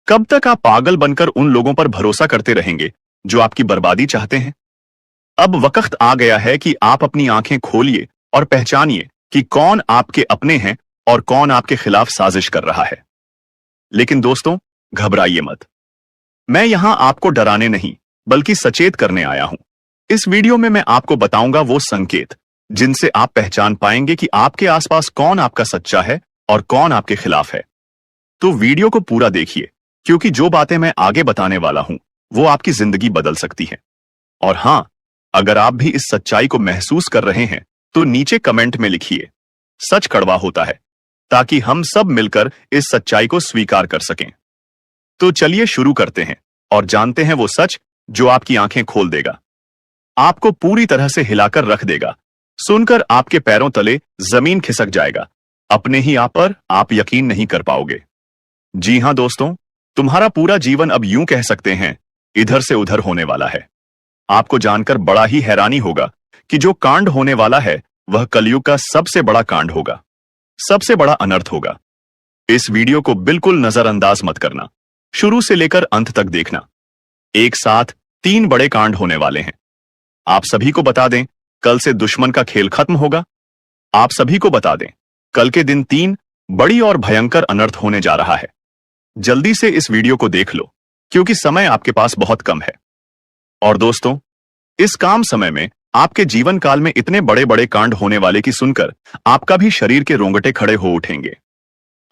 कब तक आप पागल बनकर उन लोगों पर भरोसा करते रहेंगे जो आपकी बर्बादी चाहते हैं? अब वक्त आ गया है कि आप अपनी आंखें खोलिए और पहचानिए कि कौन आपके अपने हैं और कौन आपके खिलाफ साजिश कर रहा है। लेकिन दोस्तों, घबराइए मत। मैं यहां आपको डराने नहीं, बल्कि सचेत करने आया हूं। इस वीडियो में मैं आपको बताऊंगा वो संकेत जिनसे आप पहचान पाएंगे कि आपके आसपास कौन आपका सच्चा है और कौन आपके खिलाफ है। तो वीडियो को पूरा देखिए, क्योंकि जो बातें मैं आगे बताने वाला हूं वो आपकी जिंदगी बदल सकती है। और हां, अगर आप भी इस सच्चाई को महसूस कर रहे हैं तो नीचे कमेंट में लिखिए, सच कड़वा होता है, ताकि हम सब मिलकर इस सच्चाई को स्वीकार कर सकें। तो चलिए शुरू करते हैं और जानते हैं वो सच जो आपकी आंखें खोल देगा, आपको पूरी तरह से हिलाकर रख देगा। सुनकर आपके पैरों तले जमीन खिसक जाएगा। अपने ही आप पर आप यकीन नहीं कर पाओगे। जी हां दोस्तों, तुम्हारा पूरा जीवन अब यूं कह सकते हैं इधर से उधर होने वाला है। आपको जानकर बड़ा ही हैरानी होगा कि जो कांड होने वाला है वह कलयुग का सबसे बड़ा कांड होगा, सबसे बड़ा अनर्थ होगा। इस वीडियो को बिल्कुल नजरअंदाज मत करना, शुरू से लेकर अंत तक देखना। एक साथ 3 बड़े कांड होने वाले हैं। आप सभी को बता दें, कल से दुश्मन का खेल खत्म होगा। आप सभी को बता दें, कल के दिन 3 बड़ी और भयंकर अनर्थ होने जा रहा है। जल्दी से इस वीडियो को देख लो, क्योंकि समय आपके पास बहुत कम है। और दोस्तों, इस काम समय में आपके जीवन काल में इतने बड़े बड़े कांड होने वाले की सुनकर आपका भी शरीर के रोंगटे खड़े हो उठेंगे।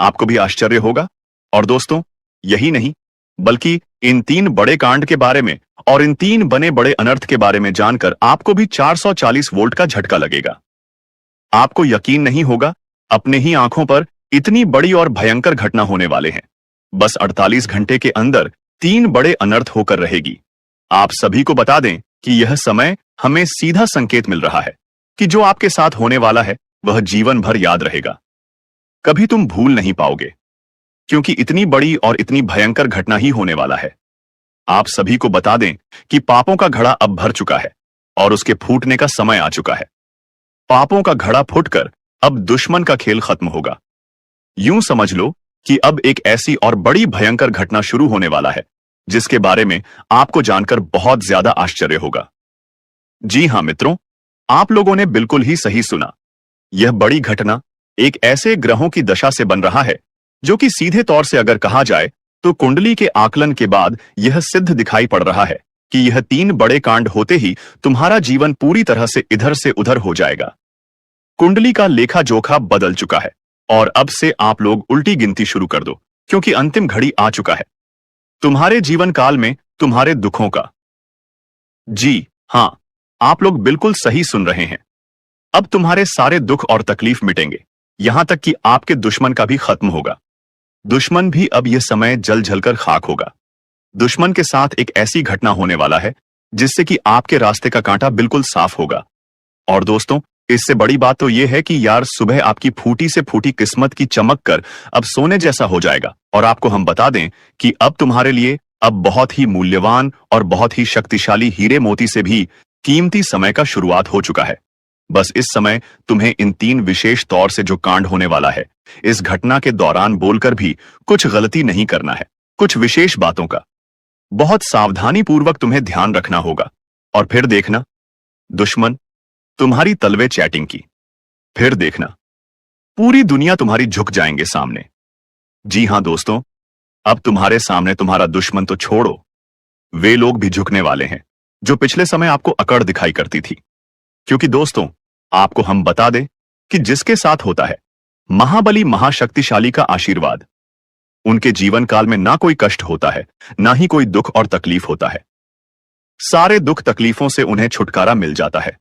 आपको भी आश्चर्य होगा। और दोस्तों, यही नहीं, बल्कि इन 3 बड़े कांड के बारे में और इन 3 बने बड़े अनर्थ के बारे में जानकर आपको भी 440 वोल्ट का झटका लगेगा। आपको यकीन नहीं होगा, अपने ही आंखों पर इतनी बड़ी और भयंकर घटना होने वाले हैं। बस 48 घंटे के अंदर 3 बड़े अनर्थ होकर रहेगी। आप सभी को बता दें कि यह समय हमें सीधा संकेत मिल रहा है कि जो आपके साथ होने वाला है वह जीवन भर याद रहेगा। कभी तुम भूल नहीं पाओगे, क्योंकि इतनी बड़ी और इतनी भयंकर घटना ही होने वाला है। आप सभी को बता दें कि पापों का घड़ा अब भर चुका है और उसके फूटने का समय आ चुका है। पापों का घड़ा फूटकर अब दुश्मन का खेल खत्म होगा। यूं समझ लो कि अब एक ऐसी और बड़ी भयंकर घटना शुरू होने वाला है जिसके बारे में आपको जानकर बहुत ज्यादा आश्चर्य होगा। जी हां मित्रों, आप लोगों ने बिल्कुल ही सही सुना। यह बड़ी घटना एक ऐसे ग्रहों की दशा से बन रहा है जो कि सीधे तौर से अगर कहा जाए तो कुंडली के आकलन के बाद यह सिद्ध दिखाई पड़ रहा है कि यह 3 बड़े कांड होते ही तुम्हारा जीवन पूरी तरह से इधर से उधर हो जाएगा। कुंडली का लेखा जोखा बदल चुका है और अब से आप लोग उल्टी गिनती शुरू कर दो, क्योंकि अंतिम घड़ी आ चुका है तुम्हारे जीवन काल में तुम्हारे दुखों का। जी हां, आप लोग बिल्कुल सही सुन रहे हैं। अब तुम्हारे सारे दुख और तकलीफ मिटेंगे, यहां तक कि आपके दुश्मन का भी खत्म होगा। दुश्मन भी अब यह समय जल जलकर खाक होगा। दुश्मन के साथ एक ऐसी घटना होने वाला है जिससे कि आपके रास्ते का कांटा बिल्कुल साफ होगा। और दोस्तों, इससे बड़ी बात तो यह है कि यार, सुबह आपकी फूटी से फूटी किस्मत की चमक कर अब सोने जैसा हो जाएगा। और आपको हम बता दें कि अब तुम्हारे लिए अब बहुत ही मूल्यवान और बहुत ही शक्तिशाली हीरे मोती से भी कीमती समय का शुरुआत हो चुका है। बस इस समय तुम्हें इन 3 विशेष तौर से जो कांड होने वाला है, इस घटना के दौरान बोलकर भी कुछ गलती नहीं करना है। कुछ विशेष बातों का बहुत सावधानी पूर्वक तुम्हें ध्यान रखना होगा। और फिर देखना, दुश्मन तुम्हारी तलवे चैटिंग की। फिर देखना, पूरी दुनिया तुम्हारी झुक जाएंगे सामने। जी हां दोस्तों, अब तुम्हारे सामने तुम्हारा दुश्मन तो छोड़ो, वे लोग भी झुकने वाले हैं जो पिछले समय आपको अकड़ दिखाई करती थी। क्योंकि दोस्तों, आपको हम बता दें कि जिसके साथ होता है महाबली महाशक्तिशाली का आशीर्वाद, उनके जीवन काल में ना कोई कष्ट होता है, ना ही कोई दुख और तकलीफ होता है। सारे दुख तकलीफों से उन्हें छुटकारा मिल जाता है।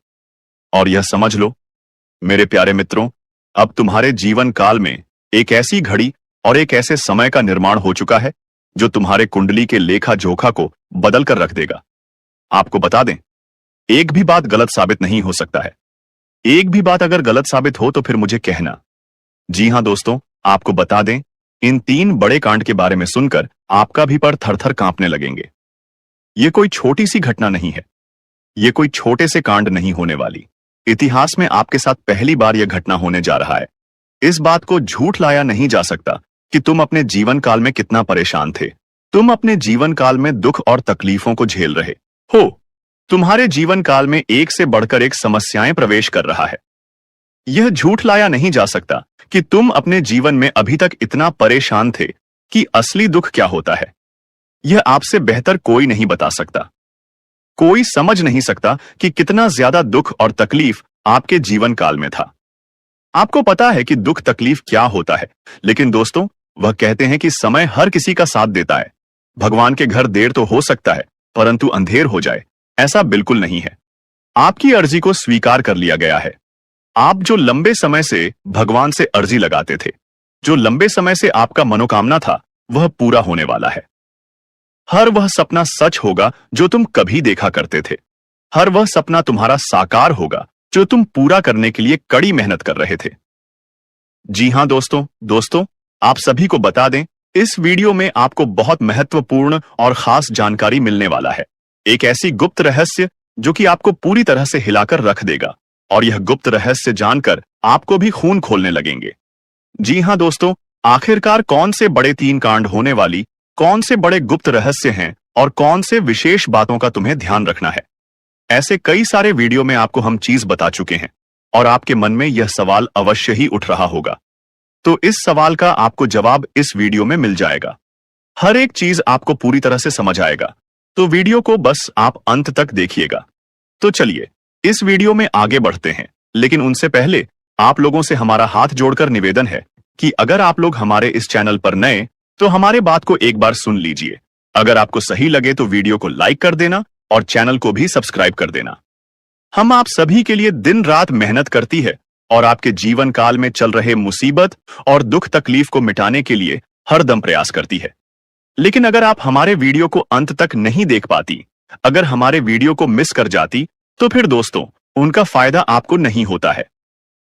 और यह समझ लो मेरे प्यारे मित्रों, अब तुम्हारे जीवन काल में एक ऐसी घड़ी और एक ऐसे समय का निर्माण हो चुका है जो तुम्हारे कुंडली के लेखा जोखा को बदल कर रख देगा। आपको बता दें, एक भी बात गलत साबित नहीं हो सकता है। एक भी बात अगर गलत साबित हो तो फिर मुझे कहना। जी हां दोस्तों, आपको बता दें, इन 3 बड़े कांड के बारे में सुनकर आपका भी पर थर-थर कांपने लगेंगे। ये कोई छोटी सी घटना नहीं है, ये कोई छोटे से कांड नहीं होने वाली। इतिहास में आपके साथ पहली बार यह घटना होने जा रहा है। इस बात को झूठ लाया नहीं जा सकता कि तुम अपने जीवन काल में कितना परेशान थे। तुम अपने जीवन काल में दुख और तकलीफों को झेल रहे हो। तुम्हारे जीवन काल में एक से बढ़कर एक समस्याएं प्रवेश कर रहा है। यह झूठ लाया नहीं जा सकता कि तुम अपने जीवन में अभी तक इतना परेशान थे कि असली दुख क्या होता है यह आपसे बेहतर कोई नहीं बता सकता। कोई समझ नहीं सकता कि कितना ज्यादा दुख और तकलीफ आपके जीवन काल में था। आपको पता है कि दुख तकलीफ क्या होता है, लेकिन दोस्तों, वह कहते हैं कि समय हर किसी का साथ देता है। भगवान के घर देर तो हो सकता है, परंतु अंधेर हो जाए ऐसा बिल्कुल नहीं है। आपकी अर्जी को स्वीकार कर लिया गया है। आप जो लंबे समय से भगवान से अर्जी लगाते थे, जो लंबे समय से आपका मनोकामना था, वह पूरा होने वाला है। हर वह सपना सच होगा जो तुम कभी देखा करते थे। हर वह सपना तुम्हारा साकार होगा जो तुम पूरा करने के लिए कड़ी मेहनत कर रहे थे। जी हां दोस्तों, आप सभी को बता दें, इस वीडियो में आपको बहुत महत्वपूर्ण और खास जानकारी मिलने वाला है। एक ऐसी गुप्त रहस्य जो कि आपको पूरी तरह से हिलाकर रख देगा, और यह गुप्त रहस्य जानकर आपको भी खून खोलने लगेंगे। जी हां दोस्तों, आखिरकार कौन से बड़े 3 कांड होने वाली, कौन से बड़े गुप्त रहस्य हैं और कौन से विशेष बातों का तुम्हें ध्यान रखना है। ऐसे कई सारे वीडियो में आपको हम चीज बता चुके हैं और आपके मन में यह सवाल अवश्य ही उठ रहा होगा। तो इस सवाल का आपको जवाब इस वीडियो में मिल जाएगा। हर एक चीज आपको पूरी तरह से समझ आएगा, तो वीडियो को बस आप अंत तक देखिएगा। तो चलिए इस वीडियो में आगे बढ़ते हैं, लेकिन उनसे पहले आप लोगों से हमारा हाथ जोड़कर निवेदन है कि अगर आप लोग हमारे इस चैनल पर नए तो हमारे बात को एक बार सुन लीजिए। अगर आपको सही लगे तो वीडियो को लाइक कर देना और चैनल को भी सब्सक्राइब कर देना। हम आप सभी के लिए दिन रात मेहनत करती है और आपके जीवन काल में चल रहे मुसीबत और दुख तकलीफ को मिटाने के लिए हरदम प्रयास करती है। लेकिन अगर आप हमारे वीडियो को अंत तक नहीं देख पाती, अगर हमारे वीडियो को मिस कर जाती, तो फिर दोस्तों उनका फायदा आपको नहीं होता है।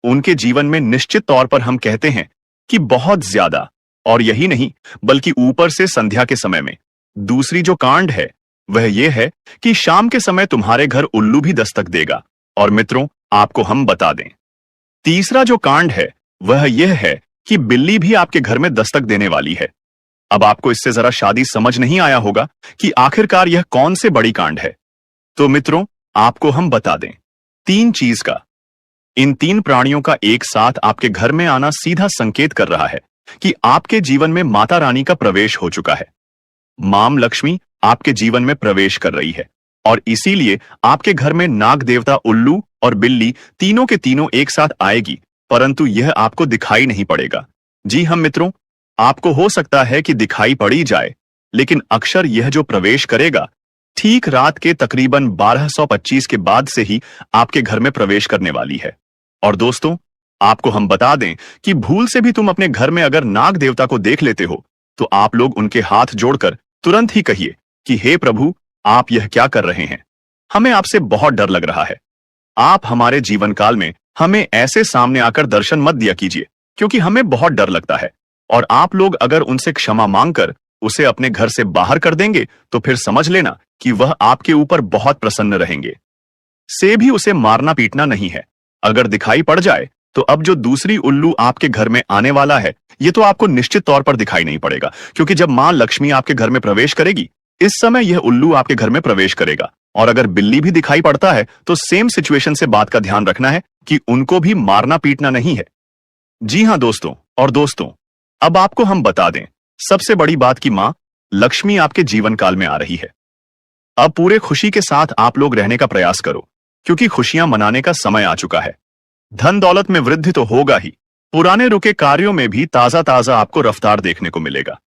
उनके जीवन में निश्चित तौर पर हम कहते हैं कि बहुत ज्यादा, और यही नहीं बल्कि ऊपर से संध्या के समय में दूसरी जो कांड है वह यह है कि शाम के समय तुम्हारे घर उल्लू भी दस्तक देगा। और मित्रों, आपको हम बता दें, तीसरा जो कांड है वह यह है कि बिल्ली भी आपके घर में दस्तक देने वाली है। अब आपको इससे जरा शादी समझ नहीं आया होगा कि आखिरकार यह कौन से बड़ी कांड है। तो मित्रों, आपको हम बता दें, 3 चीज का, इन 3 प्राणियों का एक साथ आपके घर में आना सीधा संकेत कर रहा है कि आपके जीवन में माता रानी का प्रवेश हो चुका है। मां लक्ष्मी आपके जीवन में प्रवेश कर रही है, और इसीलिए आपके घर में नाग देवता उल्लू और बिल्ली तीनों के तीनों एक साथ आएगी, परंतु यह आपको दिखाई नहीं पड़ेगा। जी हम मित्रों, आपको हो सकता है कि दिखाई पड़ी जाए, लेकिन अक्सर यह जो प्रवेश करेगा ठीक रात के तकरीबन 1225 के बाद से ही आपके घर में प्रवेश करने वाली है। और दोस्तों, आपको हम बता दें कि भूल से भी तुम अपने घर में अगर नाग देवता को देख लेते हो तो आप लोग उनके हाथ जोड़कर तुरंत ही कहिए कि हे प्रभु, आप यह क्या कर रहे हैं? हमें आपसे बहुत डर लग रहा है। आप हमारे जीवन काल में हमें ऐसे सामने आकर दर्शन मत दिया कीजिए, क्योंकि हमें बहुत डर लगता है। और आप लोग अगर उनसे क्षमा मांगकर उसे अपने घर से बाहर कर देंगे तो फिर समझ लेना कि वह आपके ऊपर बहुत प्रसन्न रहेंगे। से भी उसे मारना पीटना नहीं है। अगर दिखाई पड़ जाए तो अब जो दूसरी उल्लू आपके घर में आने वाला है, ये तो आपको निश्चित तौर पर दिखाई नहीं पड़ेगा, क्योंकि जब मां लक्ष्मी आपके घर में प्रवेश करेगी, इस समय यह उल्लू आपके घर में प्रवेश करेगा। और अगर बिल्ली भी दिखाई पड़ता है तो सेम सिचुएशन से बात का ध्यान रखना है कि उनको भी मारना पीटना नहीं है। जी हां दोस्तों, और दोस्तों अब आपको हम बता दें सबसे बड़ी बात कि मां लक्ष्मी आपके जीवन काल में आ रही है। अब पूरे खुशी के साथ आप लोग रहने का प्रयास करो, क्योंकि खुशियां मनाने का समय आ चुका है। धन दौलत में वृद्धि तो होगा ही, पुराने रुके कार्यों में भी ताजा ताजा आपको रफ्तार देखने को मिलेगा।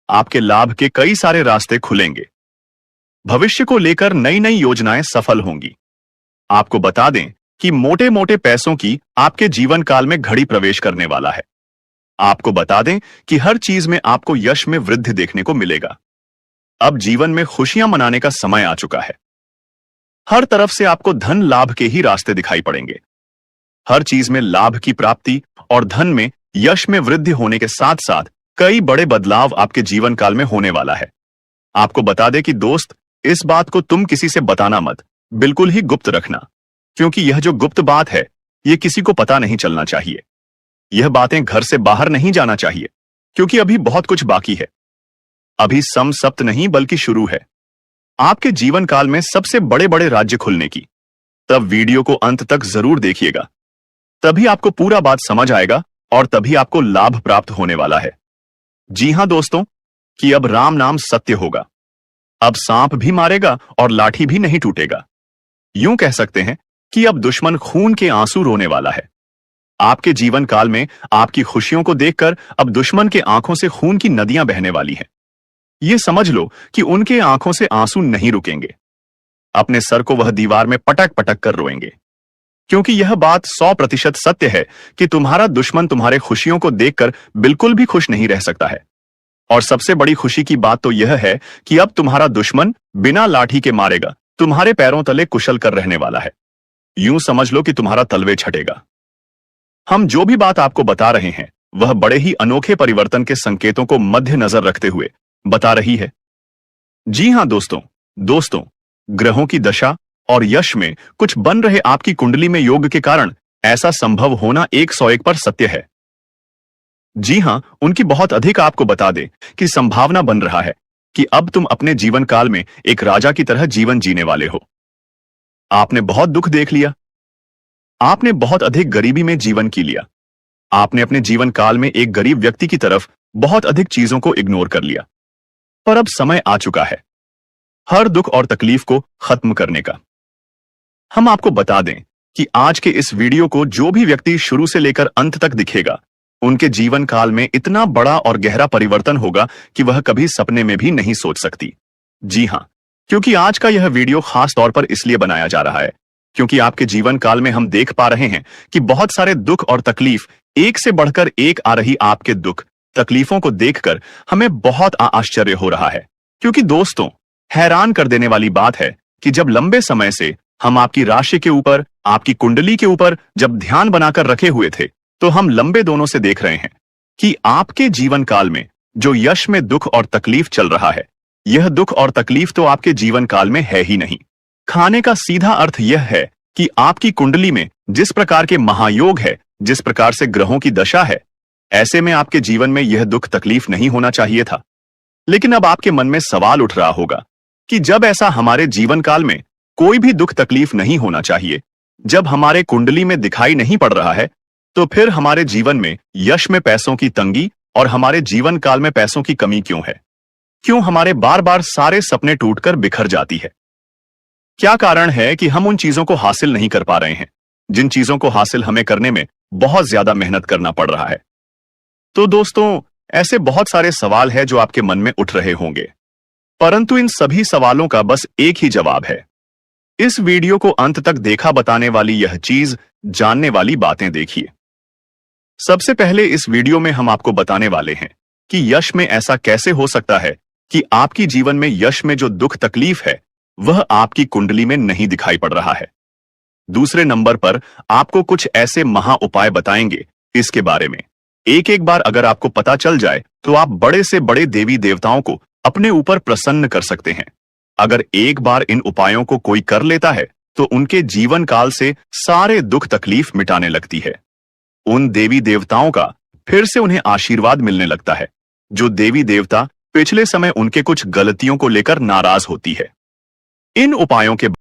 आपके लाभ के कई सारे रास्ते खुलेंगे। भविष्य को लेकर नई नई योजनाएं सफल होंगी। आपको बता दें कि मोटे मोटे पैसों की आपके जीवन काल में घड़ी प्रवेश करने वाला है। आपको बता दें कि हर चीज में आपको यश में वृद्धि देखने को मिलेगा। अब जीवन में खुशियां मनाने का समय आ चुका है। हर तरफ से आपको धन लाभ के ही रास्ते दिखाई पड़ेंगे। हर चीज में लाभ की प्राप्ति और धन में यश में वृद्धि होने के साथ साथ कई बड़े बदलाव आपके जीवन काल में होने वाला है। आपको बता दें कि दोस्त, इस बात को तुम किसी से बताना मत, बिल्कुल ही गुप्त रखना, क्योंकि यह जो गुप्त बात है यह किसी को पता नहीं चलना चाहिए। यह बातें घर से बाहर नहीं जाना चाहिए, क्योंकि अभी बहुत कुछ बाकी है। अभी सम सप्त नहीं बल्कि शुरू है आपके जीवन काल में सबसे बड़े बड़े राज्य खुलने की। तब वीडियो को अंत तक जरूर देखिएगा, तभी आपको पूरा बात समझ आएगा और तभी आपको लाभ प्राप्त होने वाला है। जी हां दोस्तों, कि अब राम नाम सत्य होगा। अब सांप भी मारेगा और लाठी भी नहीं टूटेगा। यूं कह सकते हैं कि अब दुश्मन खून के आंसू रोने वाला है। आपके जीवन काल में आपकी खुशियों को देखकर अब दुश्मन के आंखों से खून की नदियां बहने वाली हैं। यह समझ लो कि उनके आंखों से आंसू नहीं रुकेंगे। अपने सर को वह दीवार में पटक पटक कर रोएंगे, क्योंकि यह बात 100% सत्य है कि तुम्हारा दुश्मन तुम्हारे खुशियों को देखकर बिल्कुल भी खुश नहीं रह सकता है। और सबसे बड़ी खुशी की बात तो यह है कि अब तुम्हारा दुश्मन बिना लाठी के मारेगा तुम्हारे पैरों तले कुशल कर रहने वाला है। यूं समझ लो कि तुम्हारा तलवे छटेगा। हम जो भी बात आपको बता रहे हैं वह बड़े ही अनोखे परिवर्तन के संकेतों को मद्देनजर रखते हुए बता रही है। जी हां दोस्तों, ग्रहों की दशा और यश में कुछ बन रहे आपकी कुंडली में योग के कारण ऐसा संभव होना 101 पर सत्य है। जी हां, उनकी बहुत अधिक आपको बता दे कि संभावना बन रहा है कि अब तुम अपने जीवन काल में एक राजा की तरह जीवन जीने वाले हो। आपने बहुत दुख देख लिया, आपने बहुत अधिक गरीबी में जीवन की लिया, आपने अपने जीवन काल में एक गरीब व्यक्ति की तरफ बहुत अधिक चीजों को इग्नोर कर लिया। पर अब समय आ चुका है हर दुख और तकलीफ को खत्म करने का। हम आपको बता दें कि आज के इस वीडियो को जो भी व्यक्ति शुरू से लेकर अंत तक दिखेगा, उनके जीवन काल में इतना बड़ा और गहरा परिवर्तन होगा कि वह कभी सपने में भी नहीं सोच सकती। जी हां, क्योंकि आज का यह वीडियो खास तौर पर इसलिए बनाया जा रहा है क्योंकि आपके जीवन काल में हम देख पा रहे हैं कि बहुत सारे दुख और तकलीफ एक से बढ़कर एक आ रही। आपके दुख तकलीफों को देखकर हमें बहुत आश्चर्य हो रहा है, क्योंकि दोस्तों, हैरान कर देने वाली बात है कि जब लंबे समय से हम आपकी राशि के ऊपर, आपकी कुंडली के ऊपर जब ध्यान बनाकर रखे हुए थे, तो हम लंबे दोनों से देख रहे हैं कि आपके जीवन काल में जो यश में दुख और तकलीफ चल रहा है, यह दुख और तकलीफ तो आपके जीवन काल में है ही नहीं। खाने का सीधा अर्थ यह है कि आपकी कुंडली में जिस प्रकार के महायोग है, जिस प्रकार से ग्रहों की दशा है, ऐसे में आपके जीवन में यह दुख तकलीफ नहीं होना चाहिए था। लेकिन अब आपके मन में सवाल उठ रहा होगा कि जब ऐसा हमारे जीवन काल में कोई भी दुख तकलीफ नहीं होना चाहिए, जब हमारे कुंडली में दिखाई नहीं पड़ रहा है, तो फिर हमारे जीवन में यश में पैसों की तंगी और हमारे जीवन काल में पैसों की कमी क्यों है? क्यों हमारे बार बार सारे सपने टूटकर बिखर जाती है? क्या कारण है कि हम उन चीजों को हासिल नहीं कर पा रहे हैं जिन चीजों को हासिल हमें करने में बहुत ज्यादा मेहनत करना पड़ रहा है? तो दोस्तों, ऐसे बहुत सारे सवाल हैं जो आपके मन में उठ रहे होंगे, परंतु इन सभी सवालों का बस एक ही जवाब है। इस वीडियो को अंत तक देखा बताने वाली यह चीज, जानने वाली बातें देखिए। सबसे पहले इस वीडियो में हम आपको बताने वाले हैं कि यश में ऐसा कैसे हो सकता है कि आपकी जीवन में यश में जो दुख तकलीफ है वह आपकी कुंडली में नहीं दिखाई पड़ रहा है। दूसरे नंबर पर आपको कुछ ऐसे महा उपाय बताएंगे इसके बारे में। एक एक बार अगर आपको पता चल जाए तो आप बड़े से बड़े देवी देवताओं को अपने ऊपर प्रसन्न कर सकते हैं। अगर एक बार इन उपायों को कोई कर लेता है तो उनके जीवन काल से सारे दुख तकलीफ मिटाने लगती है। उन देवी देवताओं का फिर से उन्हें आशीर्वाद मिलने लगता है। जो देवी देवता पिछले समय उनके कुछ गलतियों को लेकर नाराज होती है। इन उपायों के